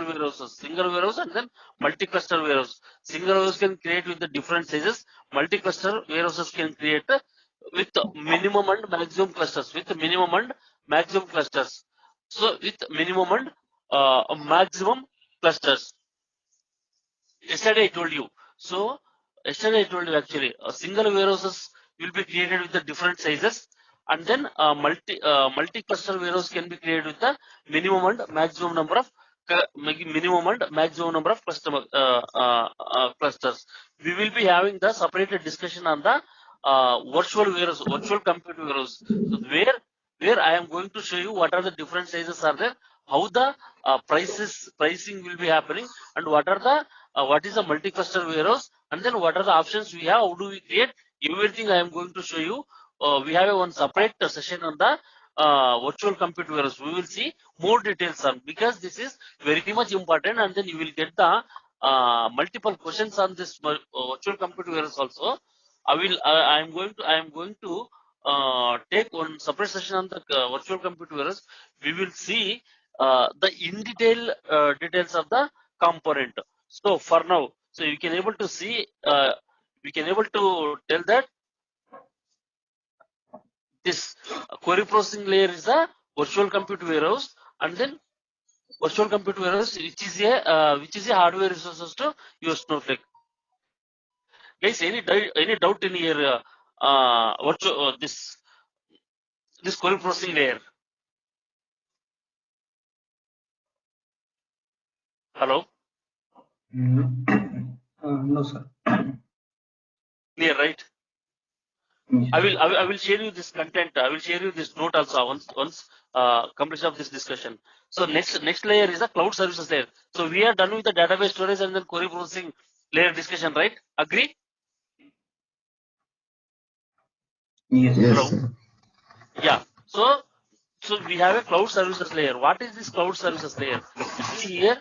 warehouses: single warehouse and then multi-cluster warehouse. Single warehouse can create with the different sizes. Multi-cluster warehouses can create with minimum and maximum clusters. So with minimum and maximum clusters. Yesterday I told you. So yesterday I told you actually a single warehouses will be created with the different sizes, and then multi cluster warehouse can be created with the minimum and maximum number of customer clusters. We will be having the separated discussion on the virtual compute warehouse. So where I am going to show you what are the different sizes are there, how the pricing will be happening, and what is the multi-cluster warehouse, and then what are the options we have, how do we create everything. I am going to show you. We have one separate session on the virtual compute warehouse. We will see more details on, because this is very much important, and then you will get the multiple questions on this virtual compute warehouse also. I am going to take one separate session on the virtual compute warehouse. We will see the in detail details of the component. So for now, so you can able to see, we can able to tell that this query processing layer is a virtual compute warehouse, and then virtual compute warehouse which is a hardware resources to your Snowflake. Guys, any doubt in here? This query processing layer. Hello. No, sir. Clear, right? Yes. I will share you this content. I will share you this note also once completion of this discussion. So next layer is a cloud services layer. So we are done with the database storage and then query processing layer discussion, right? Agree? Yes. Yes, Hello. sir. Yeah. So we have a cloud services layer. What is this cloud services layer? See here.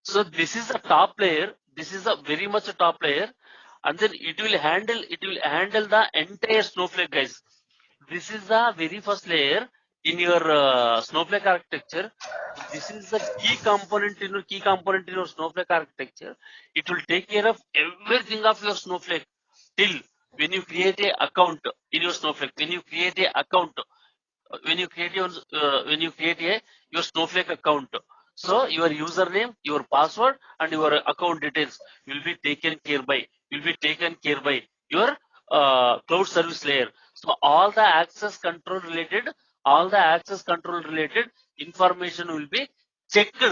So this is the top layer. This is a very much a top layer, and then it will handle the entire Snowflake, guys. This is the very first layer. in your Snowflake architecture. So this is the key component in your Snowflake architecture. It will take care of everything of your Snowflake till when you create a account in your Snowflake. When you create a account, when you create your Snowflake account, so your username, your password, and your account details will be taken care by your cloud service layer. So all the access control related information will be checked,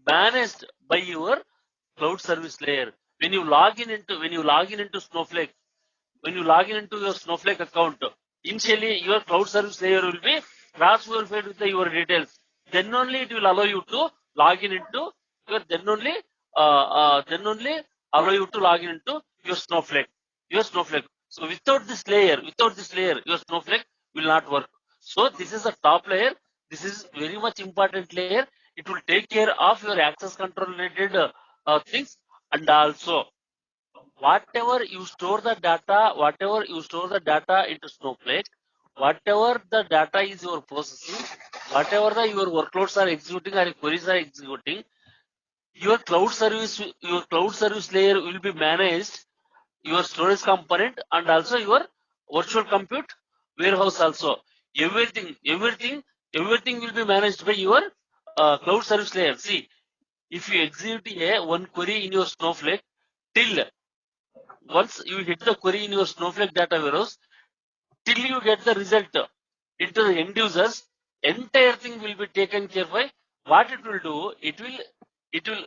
managed by your cloud service layer. When you log in into Snowflake, when you log in into your Snowflake account, initially your cloud service layer will be cross-verified with your details. Then only it will allow you to log in into your. Then only allow you to log in into your Snowflake. So without this layer, your Snowflake will not work. So this is a top layer. This is very much important layer. It will take care of your access control related things, and also whatever you store the data into Snowflake, whatever the data is your processing, whatever your workloads are executing or queries are executing, your cloud service layer will be managed, your storage component, and also your virtual compute warehouse also. Everything will be managed by your cloud service layer. See, if you execute one query in your Snowflake, till once you hit the query in your Snowflake data warehouse, till you get the result into the end users, entire thing will be taken care by. What it will do, it will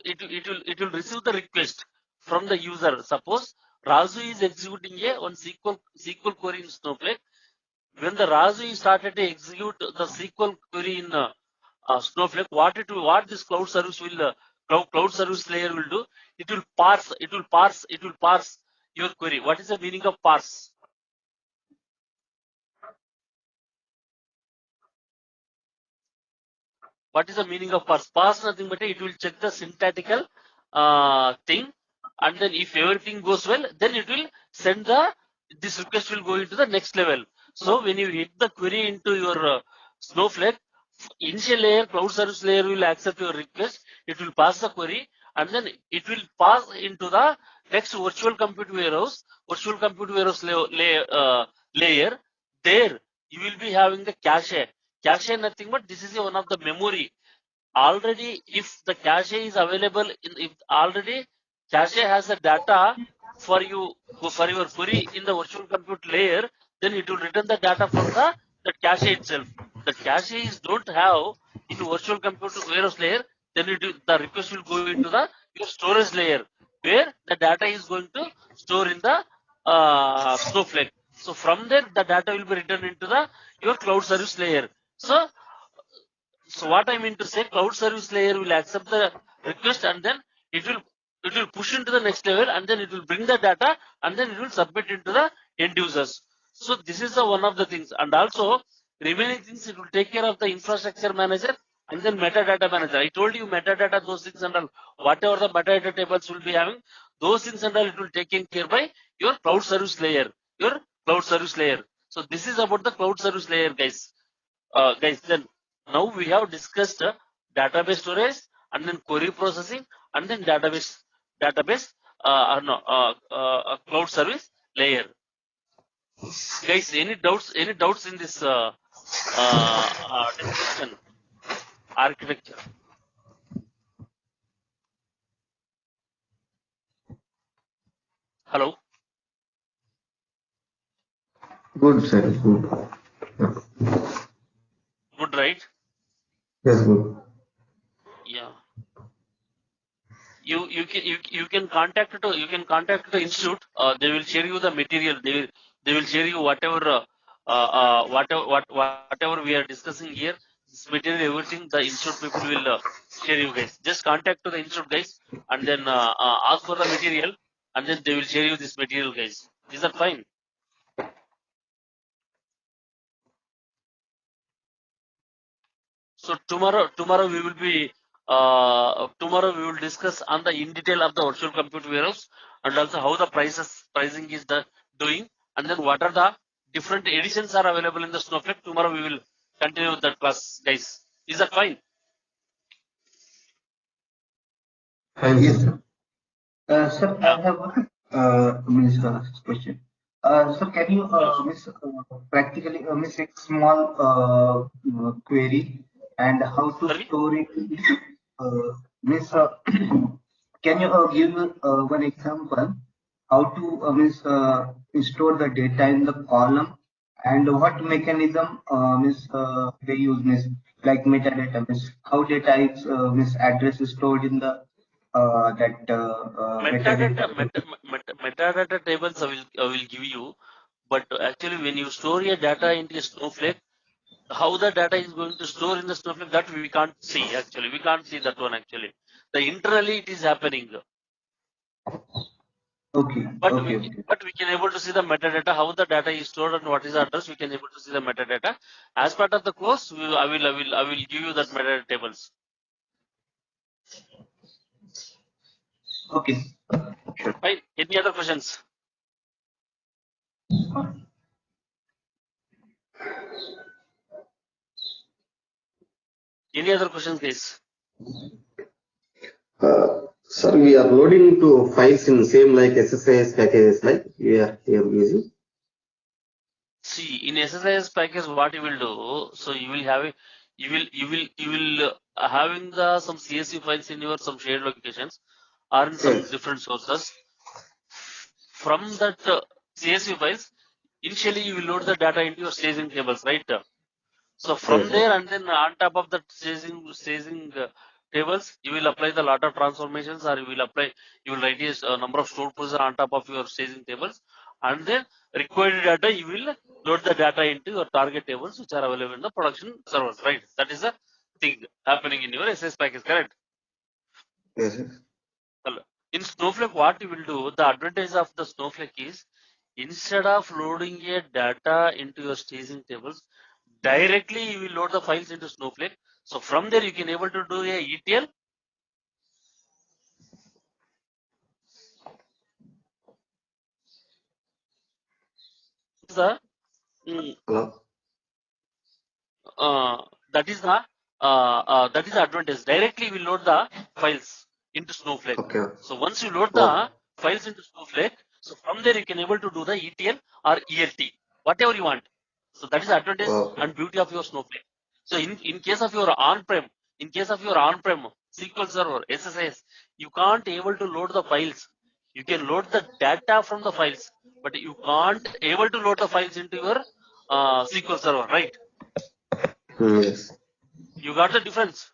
receive the request from the user. Suppose Razu is executing one SQL query in Snowflake. When the Razu started to execute the SQL query in Snowflake, what this cloud service layer will do, it will parse your query. What is the meaning of parse? What is the meaning of parse? Parse nothing but it will check the syntactical thing, and then if everything goes well, then it will send this request will go into the next level. So when you hit the query into your Snowflake, initial layer, cloud service layer will accept your request. It will pass the query, and then it will pass into the next virtual compute warehouse layer. There you will be having the cache. Cache nothing but this is one of the memory. Already, if the cache is available, if already cache has the data for your query in the virtual compute layer, then it will return the data from the cache itself. The cache is don't have in virtual compute warehouse layer, then the request will go into your storage layer, where the data is going to store in the Snowflake. So from there, the data will be returned into your cloud service layer. So what I mean to say, cloud service layer will accept the request, and then it will push into the next level, and then it will bring the data, and then it will submit into the end users. So this is one of the things, and also remaining things it will take care of the infrastructure manager and then metadata manager. I told you metadata, those things and all, whatever the metadata tables will be having, those things and all it will taken care by your cloud service layer. So this is about the cloud service layer, guys. Then now we have discussed database storage, and then query processing, and then cloud service layer. Guys, any doubts in this discussion architecture? Hello? Good, sir. Good. Good, right? Yes, good. Yeah. You can contact the institute. They will share you the material. They will share you whatever whatever we are discussing here. This material, everything the institute people will share you guys. Just contact to the institute guys, and then ask for the material, and then they will share you this material, guys. Is that fine? So tomorrow we will be tomorrow we will discuss on the in detail of the virtual compute warehouse, and also how the pricing is doing, and then what are the different editions are available in the Snowflake. Tomorrow we will continue with that class, guys. Is that fine? Fine, Yes, sir. sir. Sir, I have means question. Sir, can you miss practically miss a small query and how to Sorry? store it? Miss, can you give one example how to means store the data in the column and what mechanism means they use means like metadata means how data is means address is stored in the that Metadata, metadata. metadata tables I will give you, but actually when you store your data into a Snowflake, how the data is going to store in the Snowflake, that we can't see actually. We can't see that one actually. The internally it is happening, Okay, but okay, okay. we can able to see the metadata, how the data is stored and what is the address. We can able to see the metadata. As part of the course, I will give you that metadata tables. Okay, sure. Fine. Any other questions? Any other questions, guys? Sir, we are loading to files in same like SSIS packages like we are here using. See, in SSIS package, what you will do, so you will have having the some CSV files in your some shared locations or in some Yes. different sources. From that CSV files, initially you will load the data into your staging tables, right? So from Yes. there, and then on top of that staging tables, you will apply the lot of transformations, or you will write a number of stored procedures on top of your staging tables, and then required data you will load the data into your target tables, which are available in the production servers, right? That is the thing happening in your SS package, correct? Yes. Yes. Well, in Snowflake, what you will do, the advantage of the Snowflake is instead of loading a data into your staging tables, directly you will load the files into Snowflake. So from there you can able to do a ETL. The Hello. uh, that is the advantage. Directly we load the files into Snowflake. Okay. So once you load Okay. the files into Snowflake, so from there you can able to do the ETL or ELT, whatever you want. So that is the advantage Okay. and beauty of your Snowflake. So in case of your on-prem, SQL Server, SSIS, you can't able to load the files. You can load the data from the files, but you can't able to load the files into your SQL Server, right? Yes. You got the difference.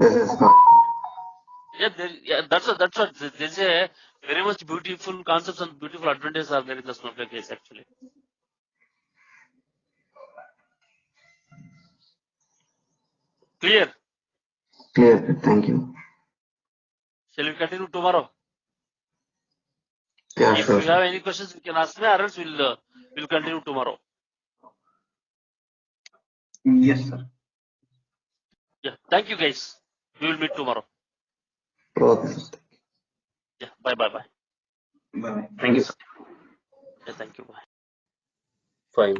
Yes. Yes. Yeah, that's what there's a very much beautiful concepts and beautiful advantages are there in the Snowflake case actually. Clear? Clear. Thank you. Shall we continue tomorrow? Yeah, If sure, you have sir. any questions, you can ask me, or else we'll continue tomorrow. Yes, sir. Yeah, thank you guys. We will meet tomorrow. Okay, sir. Yeah, bye. Bye bye. Thank you, sir. Yeah, thank you. Bye. Fine.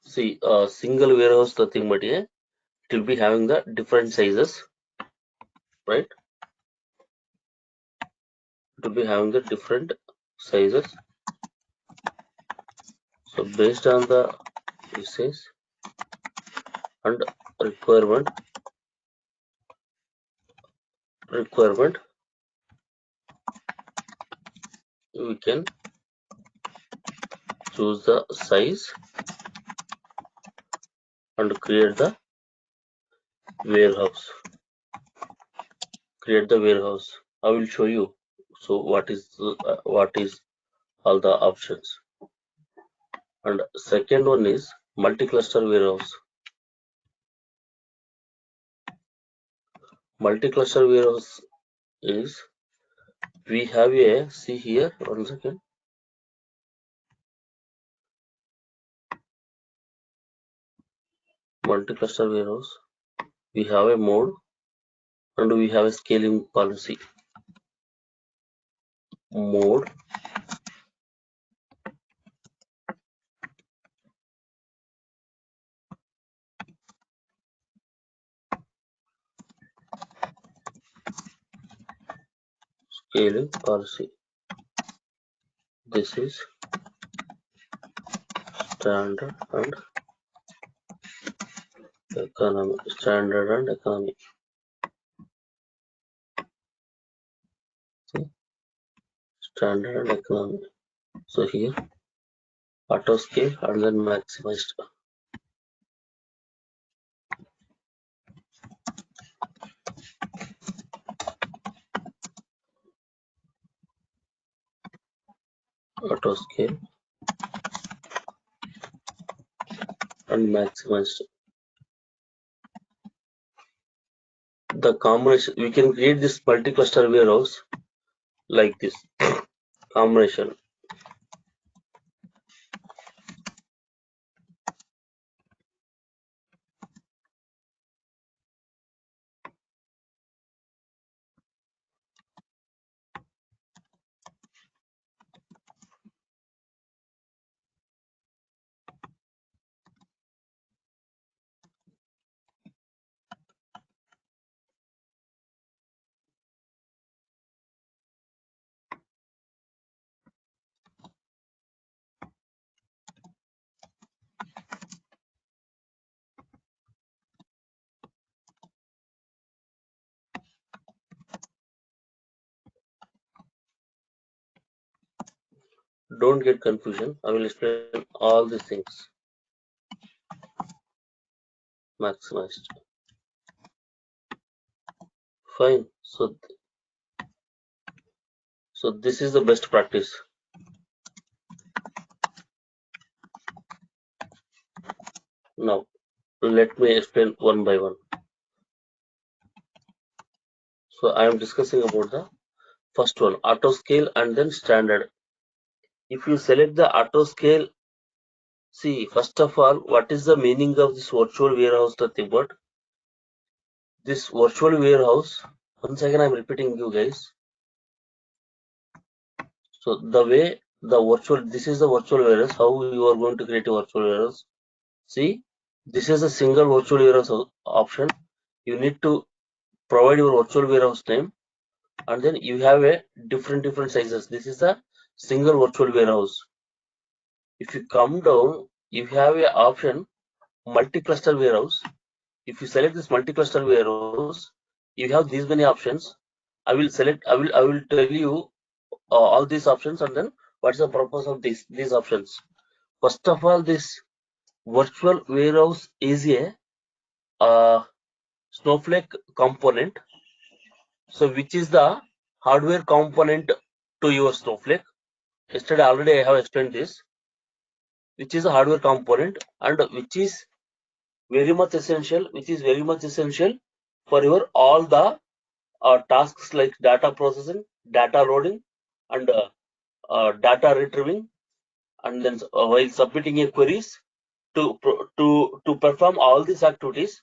See, single warehouse nothing but it will be having the different sizes, right? It will be having the different sizes. So based on the usage and requirement, we can choose the size and create the warehouse. I will show you. So what is all the options. And second one is multi-cluster warehouse. Multi-cluster warehouse is we have a see here 1 second. Multi-cluster warehouse. We have a mode and we have a scaling policy. Mode scaling policy. This is standard and economy. Standard and economy. See? Standard and economy. So here auto scale and then maximized. Auto scale and maximized. The combination, we can create this multi-cluster warehouse like this combination. Don't get confusion. I will explain all these things. Maximized. Fine. So this is the best practice. Now let me explain one by one. So I am discussing about the first one, auto scale and then standard. If you select the auto scale, see, first of all, what is the meaning of this virtual warehouse? Nothing but this virtual warehouse. Once again, I'm repeating you guys. So the way the virtual, this is the virtual warehouse. How you are going to create a virtual warehouse? See, this is a single virtual warehouse option. You need to provide your virtual warehouse name, and then you have a different sizes. This is a single virtual warehouse. If you come down, you have a option multi-cluster warehouse. If you select this multi-cluster warehouse, you have these many options. I will tell you all these options, and then what's the purpose of these options. First of all, this virtual warehouse is a Snowflake component. So which is the hardware component to your Snowflake? Yesterday already I have explained this, which is a hardware component and which is very much essential, for your all the tasks like data processing, data loading, and data retrieving, and then while submitting a queries to perform all these activities.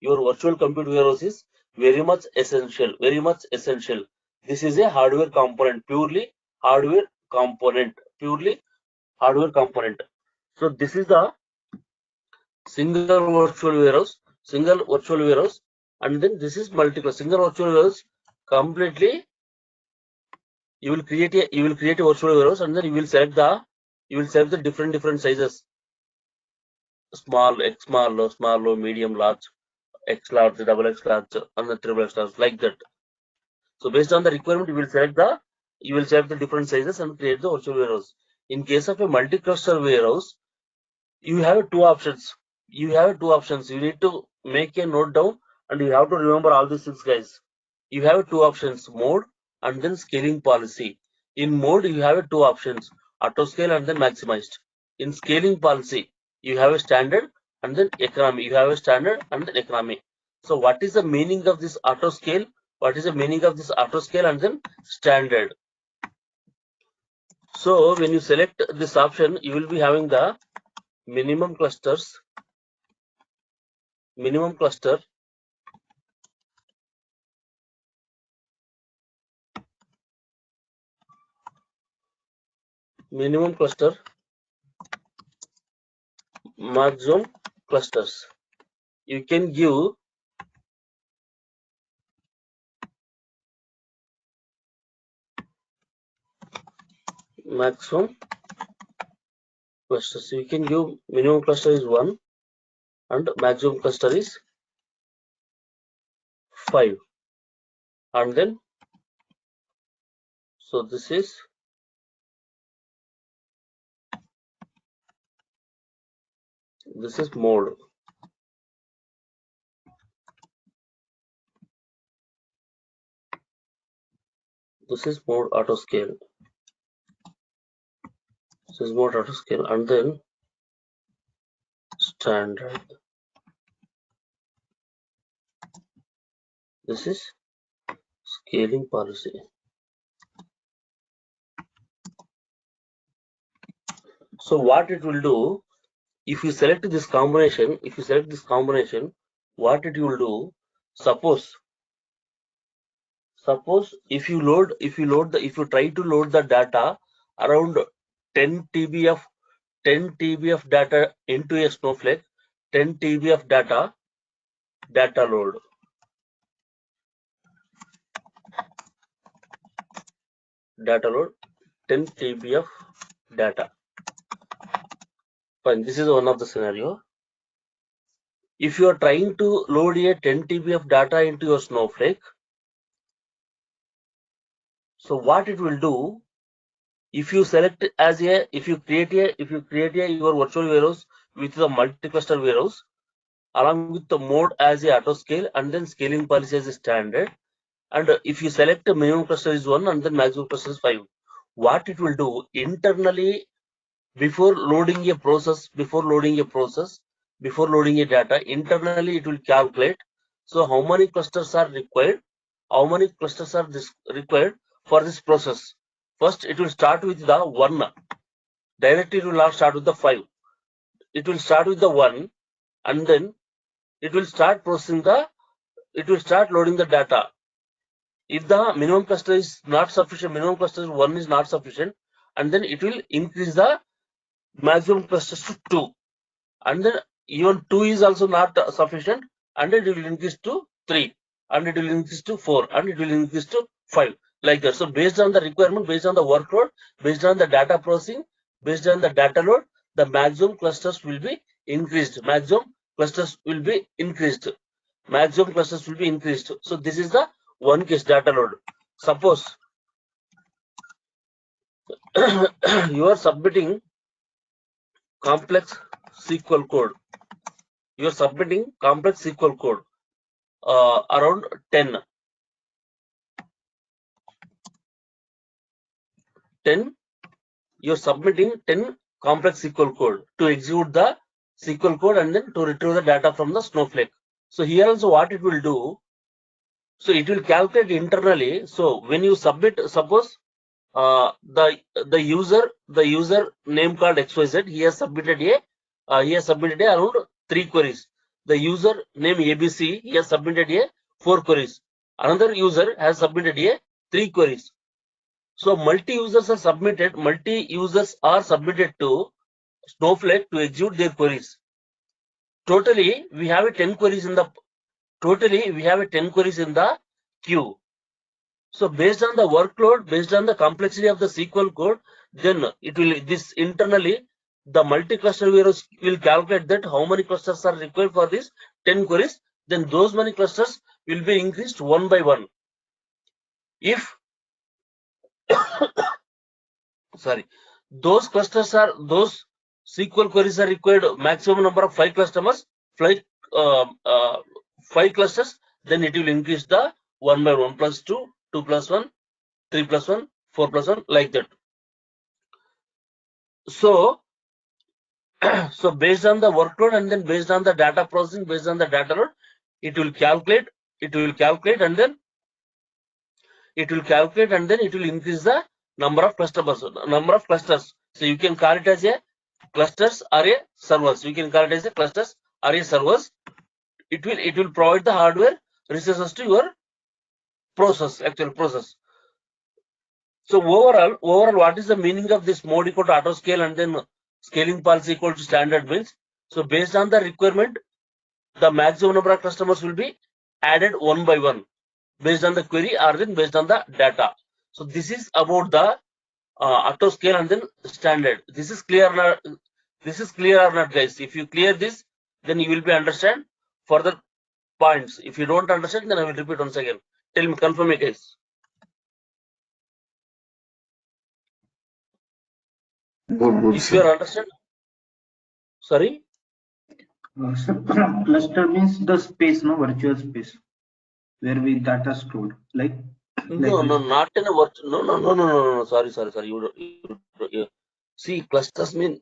Your virtual compute warehouse is very much essential. This is a hardware component, purely hardware component. So this is the single virtual warehouse, and then this is multiple single virtual warehouse. Completely, you will create a virtual warehouse, and then you will select the different sizes: small, x small, low, medium, large, x large, double x large, and the triple x large, like that. So based on the requirement, you will select the different sizes and create the virtual warehouse. In case of a multi-cluster warehouse, you have two options. You need to make a note down, and you have to remember all these things, guys. You have two options: mode and then scaling policy. In mode, you have two options: auto scale and then maximized. In scaling policy, you have a standard and then economy. So what is the meaning of this auto scale? And then standard? So when you select this option, you will be having the minimum cluster, maximum cluster, maximum clusters. You can give maximum cluster. So you can give minimum cluster is 1 and maximum cluster is 5. And then, so this is mode. This is mode auto scale. This is mode auto scale, and then standard. This is scaling policy. So what it will do, if you select this combination, what it will do, suppose if you try to load the data around 10 TB of data into a Snowflake, 10 TB of data load. Data load 10 TB of data. Fine, this is one of the scenario. If you are trying to load a 10 TB of data into your Snowflake, so what it will do, if you select as a, if you create your virtual warehouse with the multi-cluster warehouse, along with the mode as a auto scale and then scaling policy as a standard, and if you select the minimum cluster is 1 and then maximum cluster is 5, what it will do internally, before loading a data, internally it will calculate. So how many clusters are required? Required for this process? First, it will start with the 1. Directly, it will not start with the 5. It will start with the 1, and then it will start loading the data. If the minimum cluster is not sufficient, minimum cluster 1 is not sufficient, and then it will increase the maximum clusters to 2, and then even 2 is also not sufficient, and it will increase to 3, and it will increase to 4, and it will increase to 5, like that. So based on the requirement, based on the workload, based on the data processing, based on the data load, the maximum clusters will be increased. So this is the one case data load. Suppose you are submitting complex SQL code. Around 10. You're submitting 10 complex SQL code to execute the SQL code and then to retrieve the data from the Snowflake. So here also what it will do, so it will calculate internally. So when you submit, suppose the user name called XYZ, he has submitted around 3 queries. The user name ABC, he has submitted 4 queries. Another user has submitted 3 queries. So multi-users are submitted to Snowflake to execute their queries. Totally, we have 10 queries in the queue. So based on the workload, based on the complexity of the SQL code, then internally the multi-cluster warehouse will calculate that how many clusters are required for this 10 queries. Then those many clusters will be increased one by one. If those SQL queries are required maximum number of 5 clusters, 5 clusters, then it will increase the 1 by 1 plus 2, 2 plus 1, 3 plus 1, 4 plus 1, like that. So based on the workload and then based on the data processing, based on the data load, it will calculate and then it will increase the number of clusters. So you can call it as a clusters or a servers. It will provide the hardware resources to your actual process. So overall, what is the meaning of this mode equal to auto scale and then scaling policy equal to standard means? So based on the requirement, the maximum number of customers will be added one by one based on the query or then based on the data. So this is about the auto scale and then standard. This is clear or not? This is clear or not, guys? If you clear this, then you will be understand further points. If you don't understand, then I will repeat once again. Tell me, confirm me, guys. Good, If you sir. are understand, sorry. So cluster means the space, no, virtual space, where we data stored, like No, this. no, not in a virtual. No. Sorry. You see, clusters mean.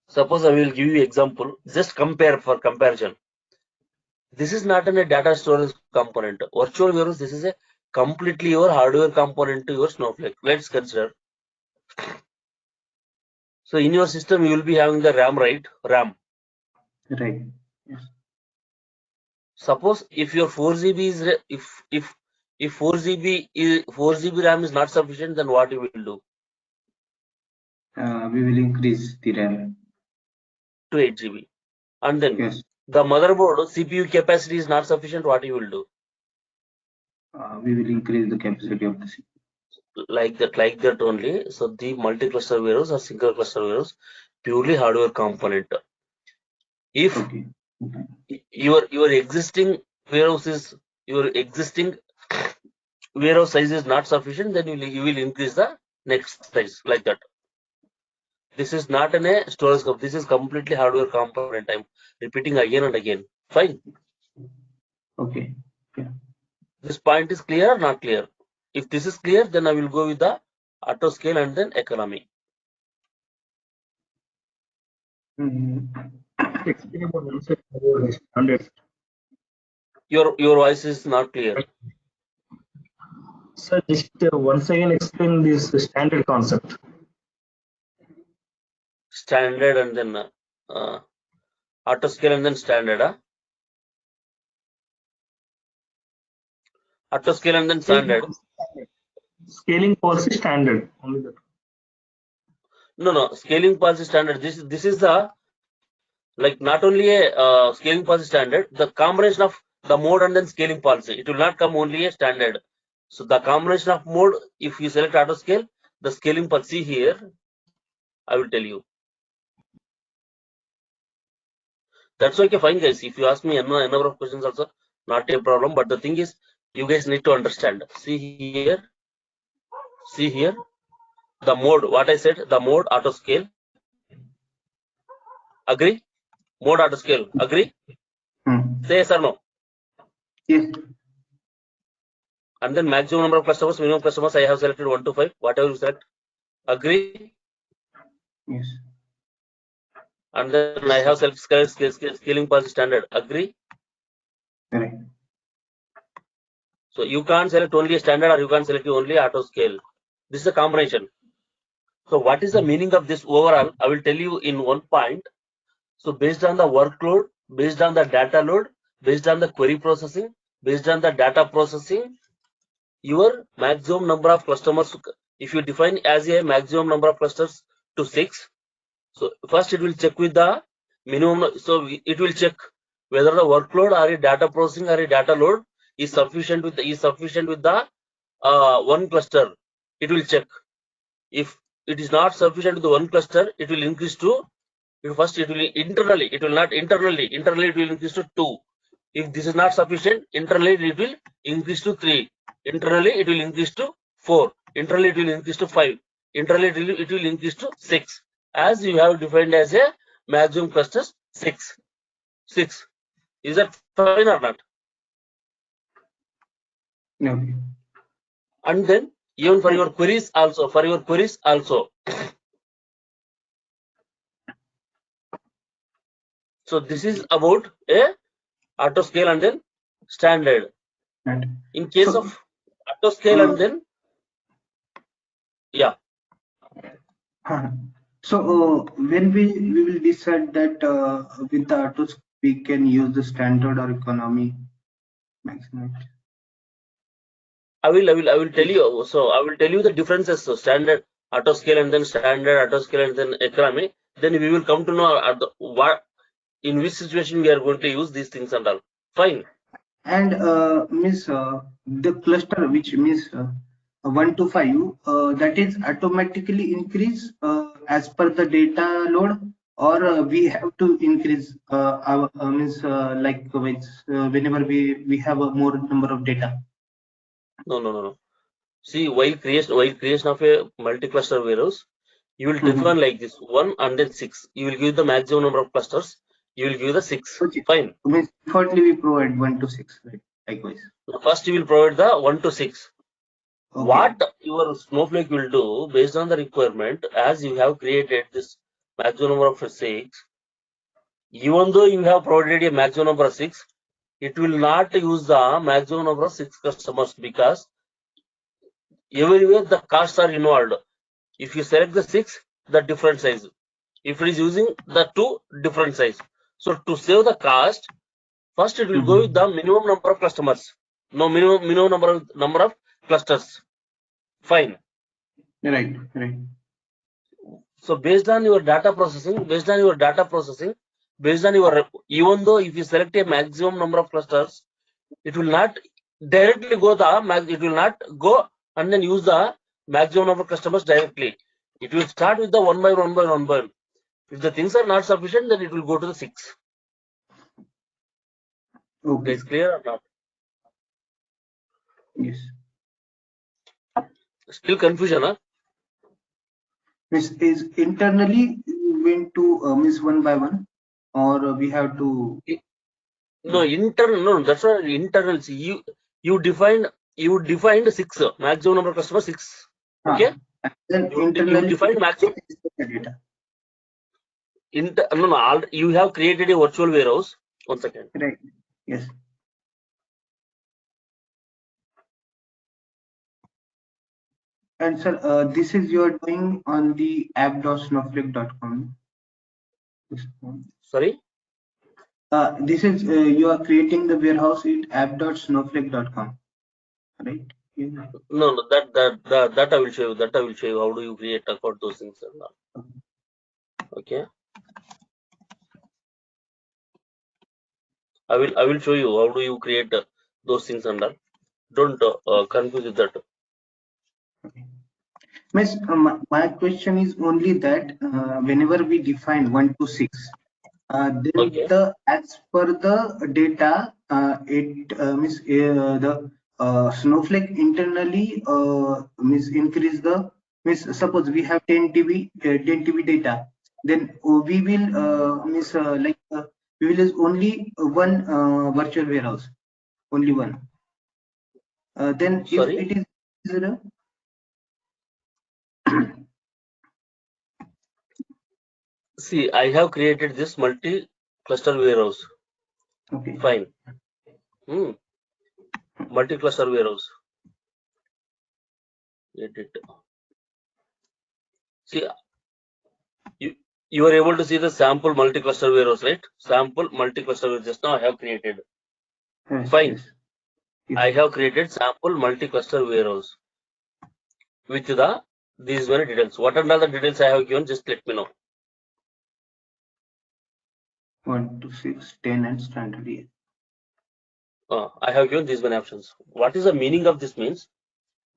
Suppose I will give you example. Just compare for comparison. This is not in a data storage component. Virtual warehouse. This is a completely your hardware component to your Snowflake. Let's consider. So in your system, you will be having the RAM, right? RAM. Right. Yes. Suppose if your 4 GB is if 4 GB RAM is not sufficient, then what you will do? We will increase the RAM. To 8 GB. And then Yes. the motherboard CPU capacity is not sufficient. What you will do? We will increase the capacity of the CPU. Like that only. So the multi-cluster warehouse or single cluster warehouse, purely hardware component. If Okay. your existing warehouse size is not sufficient, then you will increase the next size, like that. This is not in a storage scope. This is completely hardware component. I'm repeating again and again. Fine. Okay. Yeah. This point is clear or not clear? If this is clear, then I will go with the auto scale and then economy. Explain about standard. Your voice is not clear. Sir, just once again explain this standard concept. Standard and then auto scale and then standard. Auto scale and then standard. Scaling policy standard. Only that. No. Scaling policy standard. This is the, like, not only a scaling policy standard, the combination of the mode and then scaling policy. It will not come only a standard. So the combination of mode, if you select auto scale, the scaling policy here, I will tell you. That's okay, fine, guys. If you ask me a number of questions also, not a problem. But the thing is, you guys need to understand. See here, the mode. What I said, the mode auto scale. Agree? Mode auto scale. Agree? Say yes or no. Yes. And then maximum number of customers, minimum customers, I have selected 1 to 5. Whatever you select. Agree? Yes. And then I have self scaling policy standard. Agree? Correct. So you can't select only a standard or you can't select only auto scale. This is a combination. So what is the meaning of this overall? I will tell you in one point. So based on the workload, based on the data load, based on the query processing, based on the data processing, your maximum number of customers, if you define as a maximum number of clusters to 6, so first it will check with the minimum. So it will check whether the workload or a data processing or a data load is sufficient with the one cluster. It will check. If it is not sufficient with the one cluster, it will increase to, first it will internally, it will not internally it will increase to 2. If this is not sufficient, internally it will increase to 3. Internally it will increase to 4. Internally it will increase to 5. Internally it will increase to 6. As you have defined as a maximum clusters 6. Is that fine or not? No. And then even for your queries also, so this is about a auto scale and then standard. Right. In case of auto scale and then, yeah. So when we will decide that with the auto we can use the standard or economy maximum. I will tell you. So I will tell you the differences. So standard, auto scale and then standard, auto scale and then economy. Then we will come to know what, in which situation we are going to use these things and all. Fine. And means the cluster, which means 1 to 5, that is automatically increase as per the data load, or we have to increase our means like whenever we have a more number of data. No. See, while creation of a multi-cluster warehouse, you will define like this: 1 and then 6. You will give the maximum number of clusters. You will give the 6. Okay. Fine. Means defaultly we provide 1 to 6, right? Likewise. First, you will provide the 1 to 6. Okay. What your Snowflake will do based on the requirement, as you have created this maximum number of 6, even though you have provided a maximum number of 6, it will not use the maximum number of 6 customers, because everywhere the costs are involved. If you select the 6, the different size. If it is using the 2, different size. So to save the cost, first it will go with the minimum number of customers. No, minimum number of clusters. Fine. Right. So based on your data processing, even though if you select a maximum number of clusters, it will not directly go and then use the maximum number of customers directly. It will start with the one by one. If the things are not sufficient, then it will go to the 6. Okay. Is clear or not? Yes. Still confusion, huh? Means is internally going to miss one by one, or we have to? No, internal. No, that's not internal. See, you defined 6 maximum number of customers 6. Okay. Then You internally define maximum. data. No. You have created a virtual warehouse. 1 second. Right. Yes. And sir, this is you are doing on the app.snowflake.com. Sorry. This is you are creating the warehouse at app.snowflake.com, right? Yeah. No. That I will show you. How do you create account those things and all. Okay. I will show you how do you create those things and all. Don't confuse with that. Okay. Miss, my question is only that whenever we define 1 to 6, then Okay. as per the data, it means the Snowflake internally means increase the suppose we have 10 TB data, then we will we will use only one virtual warehouse, only one. Then Sorry. if it is See, I have created this multi-cluster warehouse. okay. Fine. Multi-cluster warehouse. Edit. See, you are able to see the sample multi-cluster warehouse, right? Sample multi-cluster warehouse. Just now I have created. Yes, Fine. yes. Yes. I have created sample multi-cluster warehouse with these many details. What are the details I have given? Just let me know. 1 to 6, 10, and standard year. I have given these many options. What is the meaning of this? Means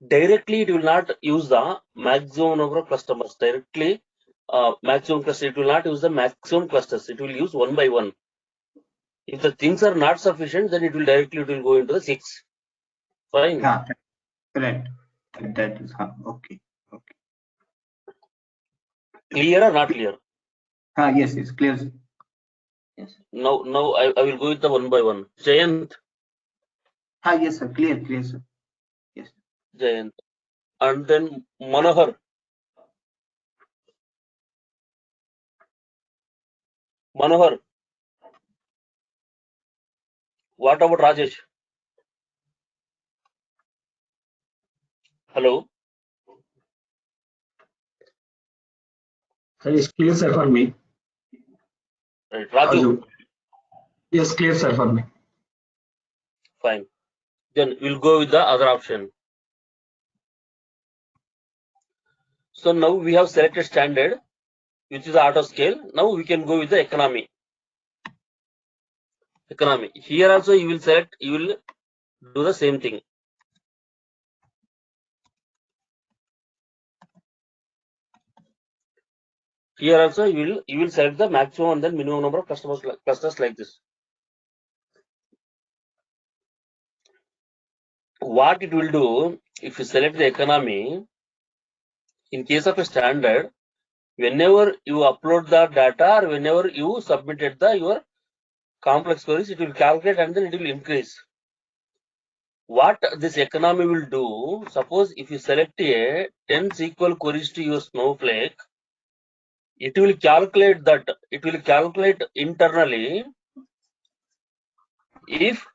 directly it will not use the maximum number of customers. Directly maximum cluster, it will not use the maximum clusters. It will use one by one. If the things are not sufficient, then it will go into the 6. Fine. Yeah, correct. That is okay. Clear or not clear? Yes, it's clear. Yes. Now I will go with the one by one. Jayant. Yes, sir. Clear, sir. Yes. Jayant. And then Manohar. What about Rajesh? Hello. It's clear, sir, for me. Right. Raju. Yes, clear, sir, for me. Fine. Then we'll go with the other option. So now we have selected standard, which is auto scale. Now we can go with the economy. Here also you will do the same thing. Here also you will select the maximum and then minimum number of clusters like this. What it will do, if you select the economy, in case of a standard, whenever you upload the data or whenever you submitted your complex queries, it will calculate and then it will increase. What this economy will do, suppose if you select a 10 SQL queries to your Snowflake, it will calculate internally if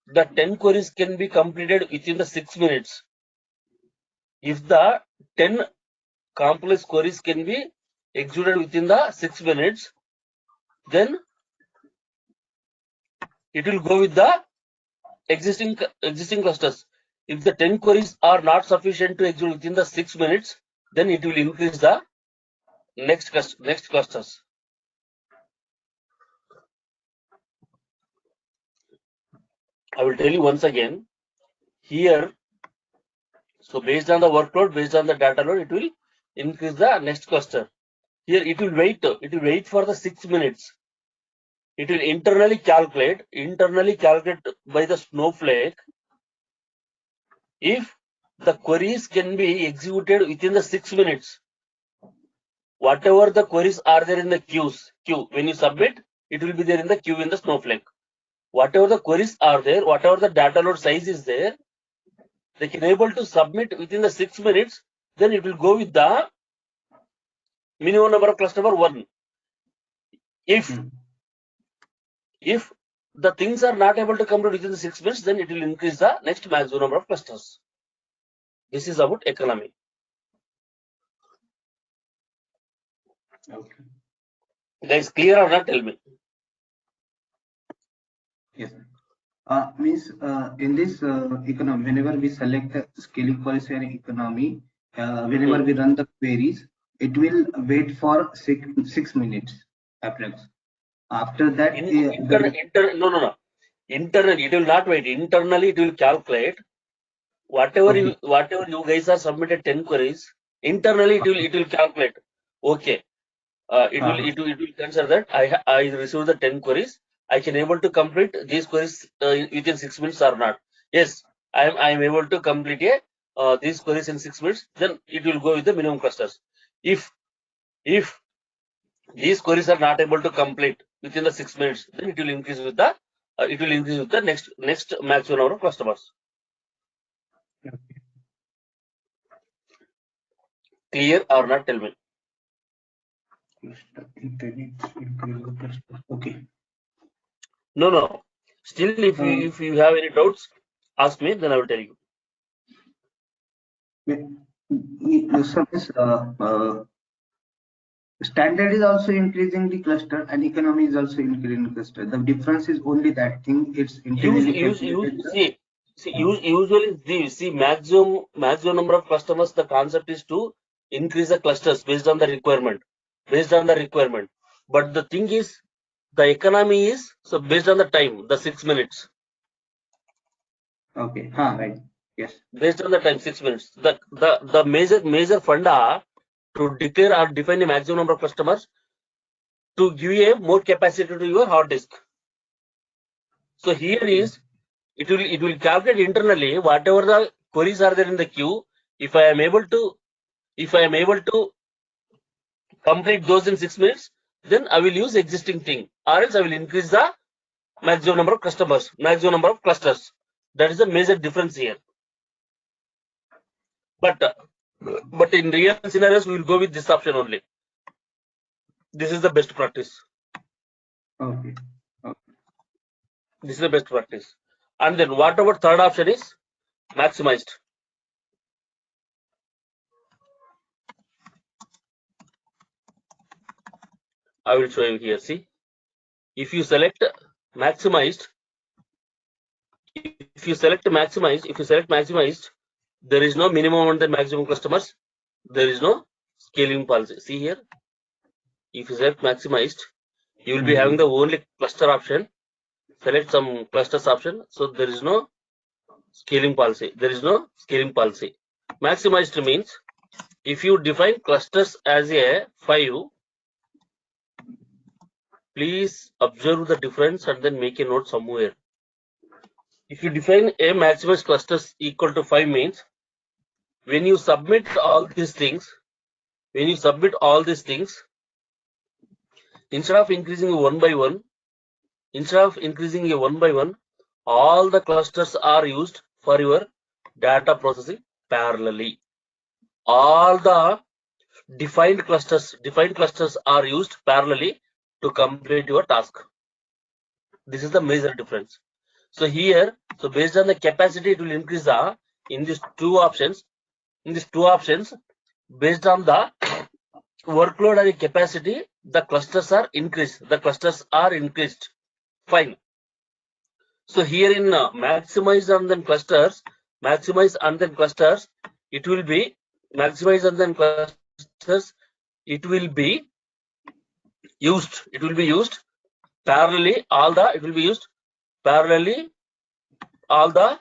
the 10 queries can be completed within the 6 minutes. If the 10 complex queries can be executed within the 6 minutes, then it will go with the existing clusters. If the 10 queries are not sufficient to execute within the 6 minutes, then it will increase the next clusters. I will tell you once again here. So based on the workload, based on the data load, it will increase the next cluster. Here it will wait for the 6 minutes. It will internally calculate by the Snowflake if the queries can be executed within the 6 minutes. Whatever the queries are there in the queue, when you submit, it will be there in the queue in the Snowflake. Whatever the queries are there, whatever the data load size is there, they can able to submit within the 6 minutes, then it will go with the minimum number of cluster 1. If the things are not able to complete within the 6 minutes, then it will increase the next maximum number of clusters. This is about economy. Okay. Guys, clear or not? Tell me. Yes. Means in this economy, whenever we select scaling policy and economy, whenever we run the queries, it will wait for 6 minutes approx. After that, no. Internally, it will not wait. Internally, it will calculate whatever you guys are submitted 10 queries. Internally, it will calculate. Okay. It will consider that I received the 10 queries. I can able to complete these queries within 6 minutes or not. Yes, I am able to complete these queries in 6 minutes. Then it will go with the minimum clusters. If these queries are not able to complete within the 6 minutes, then it will increase with the next maximum number of customers. Clear or not? Tell me. Okay. No. Still, if you have any doubts, ask me. Then I will tell you. Standard is also increasing the cluster and economy is also increasing the cluster. The difference is only that thing. It's Usually maximum number of customers. The concept is to increase the clusters based on the requirement. But the thing is, the economy is based on the time, the 6 minutes. Okay. Right. Yes. Based on the time, 6 minutes. The major funda to declare or define a maximum number of customers to give a more capacity to your hard disk. So here is it will calculate internally whatever the queries are there in the queue. If I am able to complete those in 6 minutes, then I will use existing thing, or else I will increase the maximum number of customers, maximum number of clusters. That is the major difference here. But in real scenarios, we will go with this option only. This is the best practice. Okay. This is the best practice. And then what about third option is maximized. I will show you here. See, if you select maximized, there is no minimum and then maximum customers. There is no scaling policy. See here, if you select maximized, you will be having the only cluster option. Select some clusters option. So there is no scaling policy. Maximized means if you define clusters as a 5, please observe the difference and then make a note somewhere. If you define a maximized clusters equal to 5 means, when you submit all these things, instead of increasing one by one, all the clusters are used for your data processing parallelly. All the defined clusters are used parallelly to complete your task. This is the major difference. So here, based on the capacity, it will increase in these two options. Based on the workload and capacity, the clusters are increased. Fine. So here in maximize and then clusters, it will be maximize and then clusters. It will be used parallelly. All the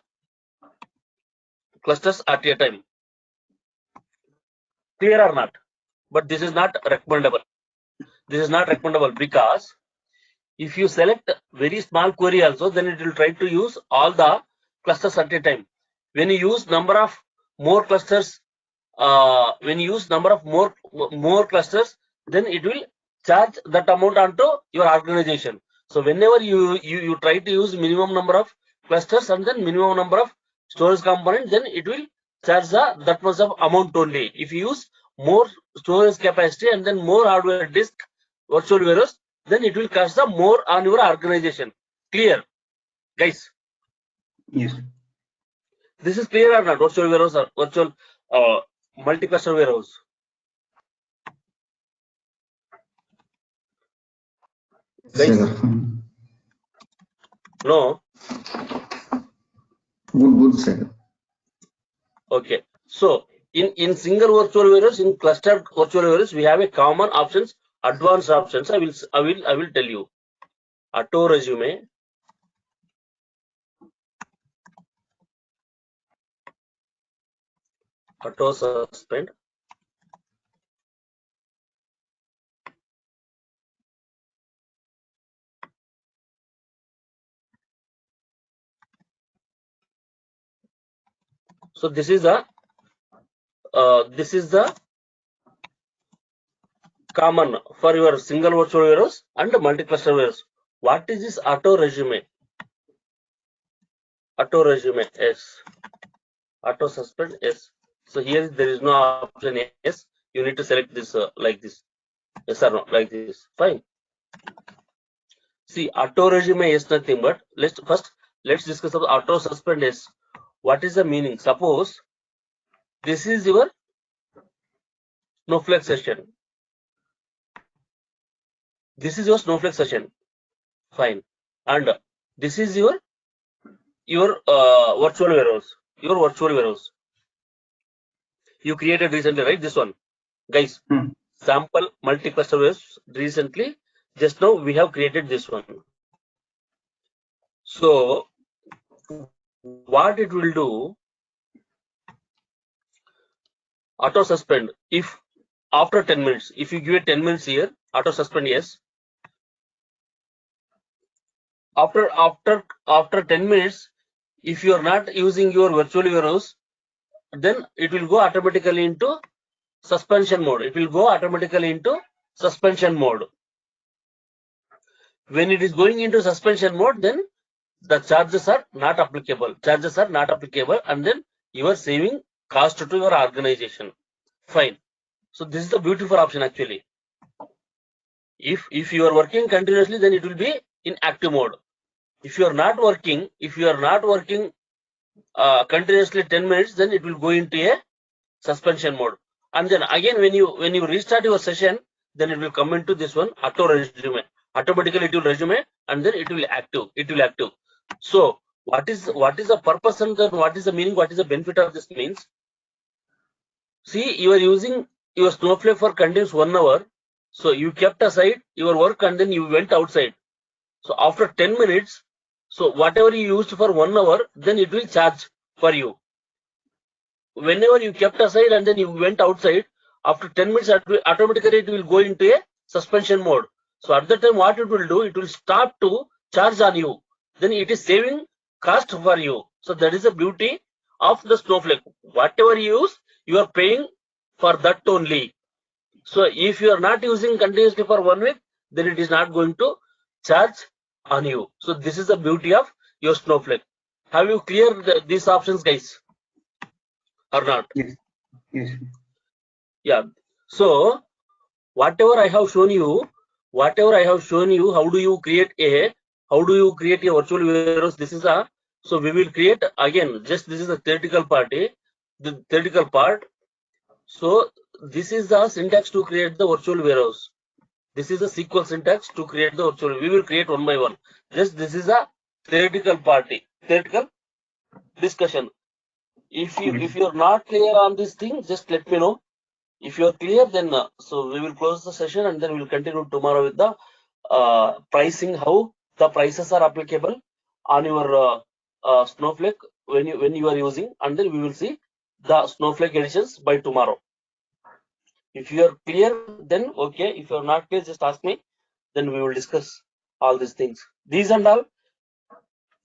clusters at a time. Clear or not? But this is not recommendable. Because if you select very small query also, then it will try to use all the clusters at a time. When you use number of more clusters, more clusters, then it will charge that amount onto your organization. So whenever you try to use minimum number of clusters and then minimum number of storage component, then it will charge that much of amount only. If you use more storage capacity and then more hardware disk, virtual warehouse, then it will cost the more on your organization. Clear, guys? Yes. This is clear or not? Virtual warehouse or virtual multi-cluster warehouse. Guys? No. Good, sir. Okay. So in single virtual warehouse, in clustered virtual warehouse, we have a common options, advanced options. I will tell you. Auto resume, auto suspend, so this is the common for your single virtual warehouse and multi-cluster warehouse. What is this auto resume? Auto resume, yes. Auto suspend, yes. So here there is no option yes. You need to select this like this. Yes or no, like this. Fine. See, auto resume is nothing but let's discuss about auto suspend is. What is the meaning? Suppose this is your Snowflake session. Fine. And this is your virtual warehouse. You created recently, right? This one, guys. Sample multi-cluster warehouse recently. Just now we have created this one. So what it will do? Auto suspend. If after 10 minutes, if you give it 10 minutes here, auto suspend, yes. After 10 minutes, if you are not using your virtual warehouse, then it will go automatically into suspension mode. When it is going into suspension mode, then the charges are not applicable. And then you are saving cost to your organization. Fine. So this is the beautiful option actually. If you are working continuously, then it will be in active mode. If you are not working continuously 10 minutes, then it will go into a suspension mode. And then again, when you restart your session, then it will come into this one, auto resume. Automatically it will resume and then it will active. So what is the purpose and then what is the meaning? What is the benefit of this means? See, you are using your Snowflake for continuous 1 hour. So you kept aside your work and then you went outside. So after 10 minutes, so whatever you used for 1 hour, then it will charge for you. Whenever you kept aside and then you went outside, after 10 minutes, automatically it will go into a suspension mode. So at that time, what it will do, it will start to charge on you. Then it is saving cost for you. So that is the beauty of the Snowflake. Whatever you use, you are paying for that only. So if you are not using continuously for 1 week, then it is not going to charge on you. So this is the beauty of your Snowflake. Have you cleared these options, guys, or not? Yes. Yes. Yeah. So whatever I have shown you, how do you create a virtual warehouse? This is a, so we will create again, just this is the theoretical part. So this is the syntax to create the virtual warehouse. This is a SQL syntax to create the virtual. We will create one by one. Just this is a theoretical discussion. If you are not clear on this thing, just let me know. If you are clear, then so we will close the session and then we will continue tomorrow with the pricing, how the prices are applicable on your Snowflake when you are using, and then we will see the Snowflake editions by tomorrow. If you are clear, then okay. If you are not clear, just ask me. Then we will discuss all these things. These and all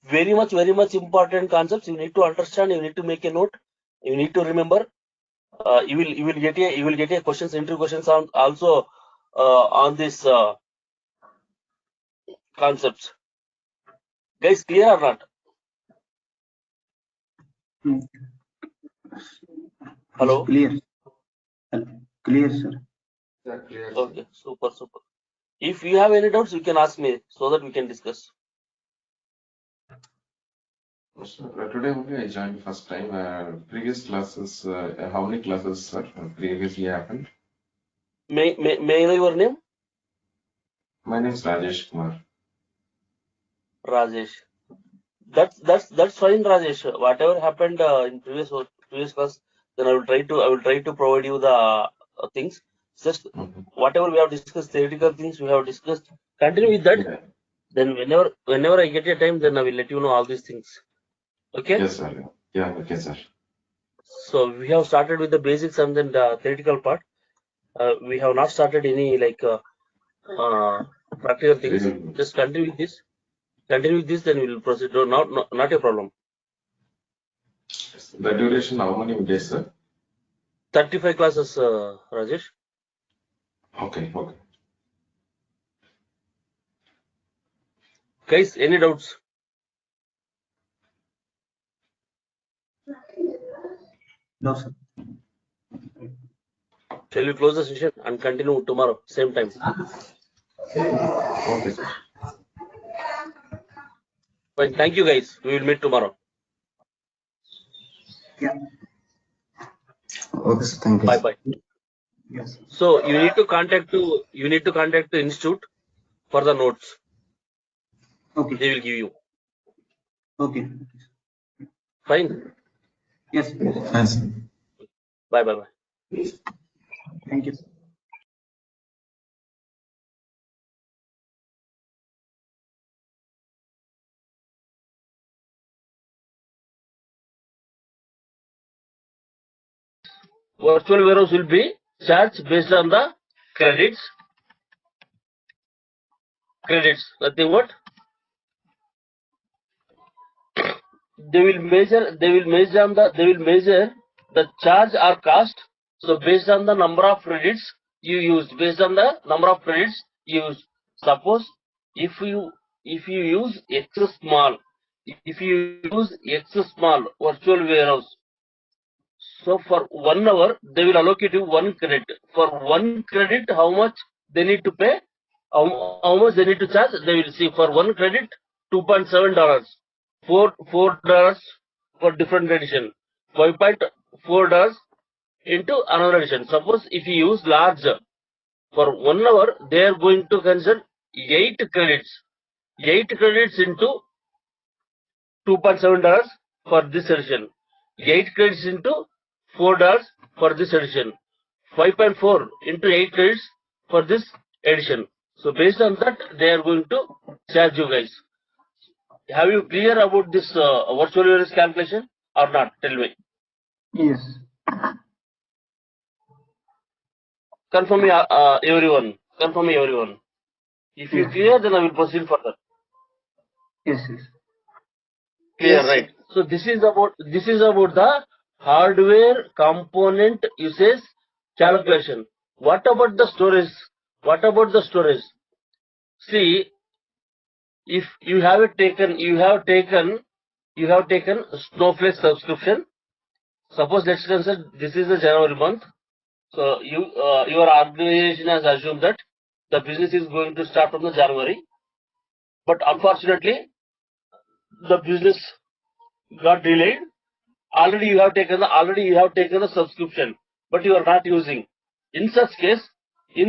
very much important concepts. You need to understand. You need to make a note. You need to remember. You will get a questions, interview questions on also on this concepts. Guys, clear or not? Hello. Clear. Clear, sir. Yeah, clear. Okay, super. If you have any doubts, you can ask me so that we can discuss. Today only I joined first time. Previous classes, how many classes, sir, previously happened? May I know your name? My name is Rajesh Kumar. Rajesh. That's fine, Rajesh. Whatever happened in previous class, then I will try to provide you the things. Just whatever we have discussed, theoretical things we have discussed. Continue with that. Yeah. Then whenever I get a time, then I will let you know all these things. Okay? Yes, sir. Yeah, okay, sir. So we have started with the basics and then the theoretical part. We have not started any like practical things. Just continue with this. Then we will proceed. No, not a problem. The duration, how many days, sir? 35 classes, Rajesh. Okay. Guys, any doubts? No, sir. Shall we close the session and continue tomorrow, same time? Okay, sir. Fine. Thank you, guys. We will meet tomorrow. Yeah. Okay, sir. Thank you. Bye. Yes. So you need to contact the institute for the notes. Okay. They will give you. Okay. Fine. Yes. Thanks. Bye. Thank you. Virtual warehouse will be charged based on the credits. Nothing what? They will measure the charge or cost. So based on the number of credits you use, suppose if you use X small virtual warehouse, so for 1 hour they will allocate you 1 credit. For 1 credit, how much they need to pay? How much they need to charge? They will see for 1 credit $2.7, $4 for different edition, $5.4 into another edition. Suppose if you use large, for 1 hour they are going to consider 8 credits. 8 credits into $2.7 for this edition. 8 credits into $4 for this edition. 5.4 into 8 credits for this edition. So based on that, they are going to charge you guys. Have you clear about this virtual warehouse calculation or not? Tell me. Yes. Confirm me, everyone. If you Yes. clear, then I will proceed further. Yes. Yes. Clear, Yes, sir. right? So this is about the hardware component usage calculation. What about the storage? See, if you have taken Snowflake subscription. Suppose let's consider this is the January month. So your organization has assumed that the business is going to start from the January, but unfortunately the business got delayed. Already you have taken the subscription, but you are not using. In such case, you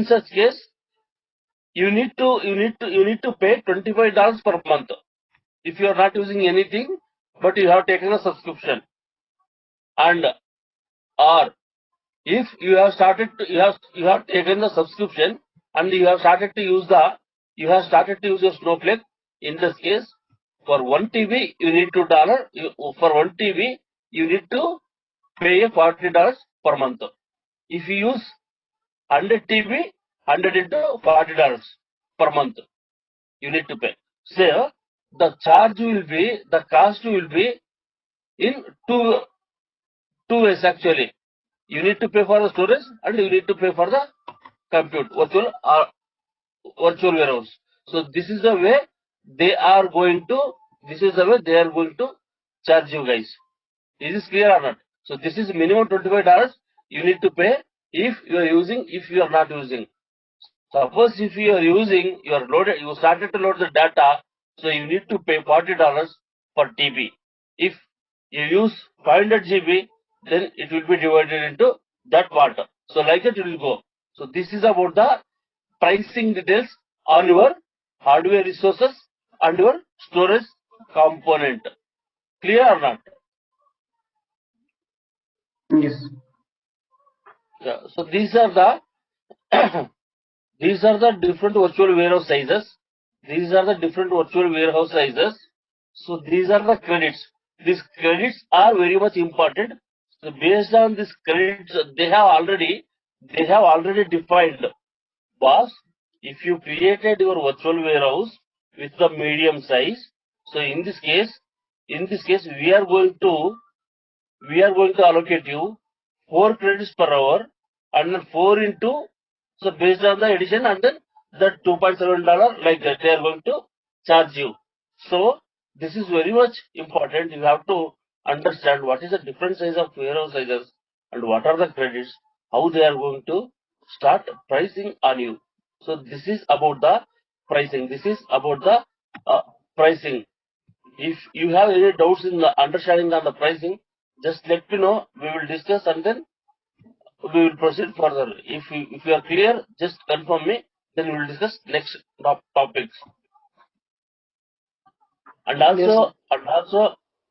need to pay $25 per month if you are not using anything, but you have taken a subscription. And or if you have taken the subscription and you have started to use your Snowflake. In this case, for 1 TB you need $2. For 1 TB you need to pay $40 per month. If you use 100 TB, 100 into $40 per month you need to pay. So the cost will be in two ways actually. You need to pay for the storage and you need to pay for the compute virtual warehouse. So this is the way they are going to charge you guys. Is this clear or not? So this is minimum $25 you need to pay if you are not using. Suppose if you are using, you started to load the data, so you need to pay $40 per TB. If you use 500 GB, then it will be divided into that part. So like that it will go. So this is about the pricing details on your hardware resources and your storage component. Clear or not? Yes. Yeah. So these are the different virtual warehouse sizes. So these are the credits. These credits are very much important. So based on these credits, they have already defined. Boss, if you created your virtual warehouse with the medium size, so in this case, we are going to allocate you 4 credits per hour and then 4 into, so based on the addition and then the $2.7 like that they are going to charge you. So this is very much important. You have to understand what is the different size of warehouse sizes and what are the credits, how they are going to start pricing on you. So this is about the pricing. Pricing. If you have any doubts in the understanding on the pricing, just let me know. We will discuss and then we will proceed further. If you are clear, just confirm me. Then we will discuss next topics. And Yes, also,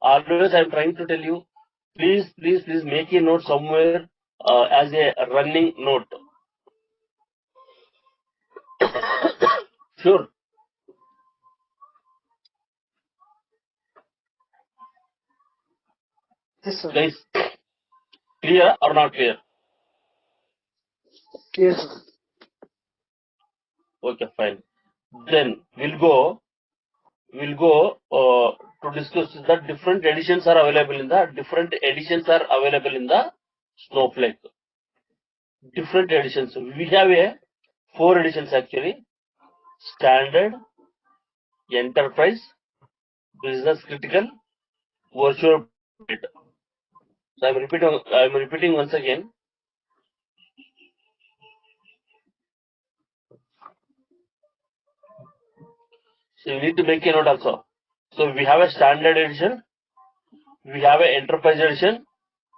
always I am trying to tell you, please make a note somewhere as a running note. Sure, yes, sir. guys. Clear or not clear? Yes, sir. Okay, fine. Then we'll go to discuss the different editions are available in the Snowflake. Different editions. We have 4 editions actually: standard, enterprise, business critical, virtual private. So I'm repeating once again. So you need to make a note also. So we have a standard edition, we have an enterprise edition,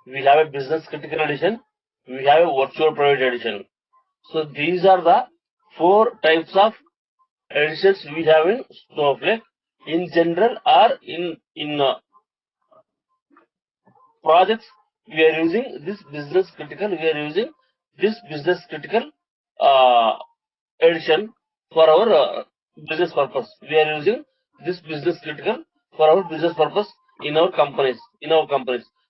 we have a business critical edition, we have a virtual private edition. So these are the 4 types of editions we have in Snowflake. In general or in projects, we are using this business critical. Uh, Edition for our business purpose. We are using this business critical for our business purpose in our companies.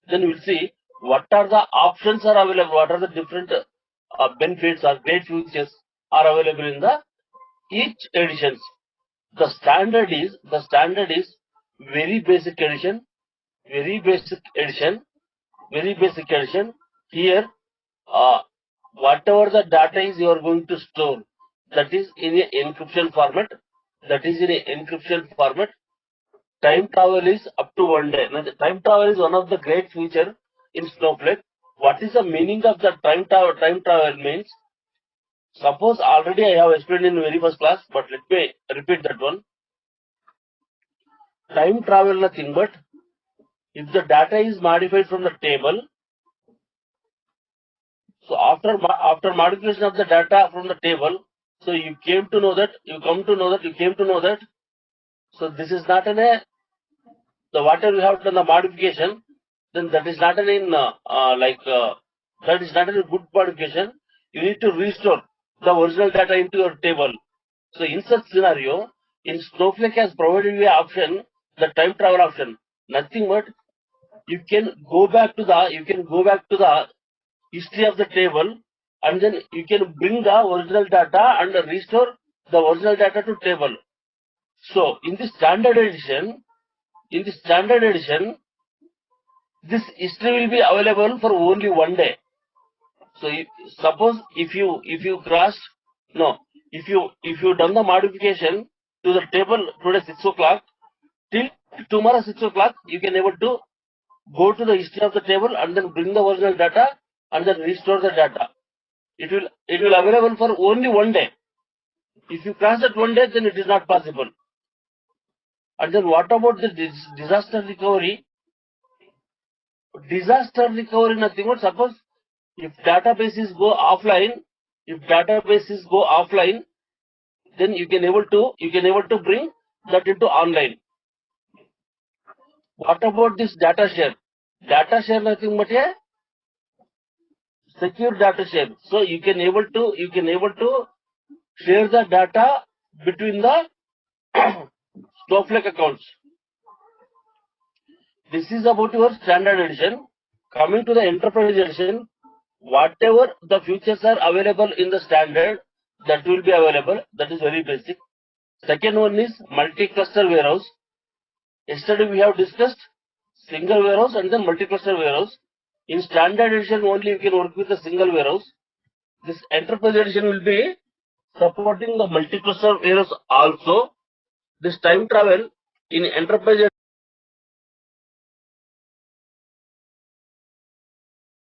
Then we'll see what are the options are available, what are the different benefits or great features are available in the each editions. The standard is very basic edition, very basic edition, very basic edition. Here, whatever the data is you are going to store, that is in a encryption format. That is in a encryption format. Time travel is up to 1 day. Now, the time travel is one of the great feature in Snowflake. What is the meaning of the time travel? Time travel means, suppose already I have explained in very first class, but let me repeat that one. Time travel nothing but if the data is modified from the table, so after modification of the data from the table, so you came to know that, so this is not an the whatever you have done the modification, then that is not that is not a good modification. You need to restore the original data into your table. So in such scenario, in Snowflake has provided you an option, the time travel option. Nothing but you can go back to the history of the table, and then you can bring the original data and restore the original data to table. So in the standard edition, this history will be available for only 1 day. So suppose if you done the modification to the table today 6 o'clock, till tomorrow 6 o'clock you can able to go to the history of the table and then bring the original data and then restore the data. It will available for only 1 day. If you cross that 1 day, then it is not possible. And then what about the disaster recovery? Disaster recovery nothing but suppose if databases go offline, then you can able to bring that into online. What about this data share? Data share nothing but a secure data share. So you can able to share the data between the Snowflake accounts. This is about your standard edition. Coming to the enterprise edition, whatever the features are available in the standard, that will be available. That is very basic. Second one is multi-cluster warehouse. Yesterday we have discussed single warehouse and then multi-cluster warehouse. In standard edition only you can work with a single warehouse. This enterprise edition will be supporting the multi-cluster warehouse also. This time travel in enterprise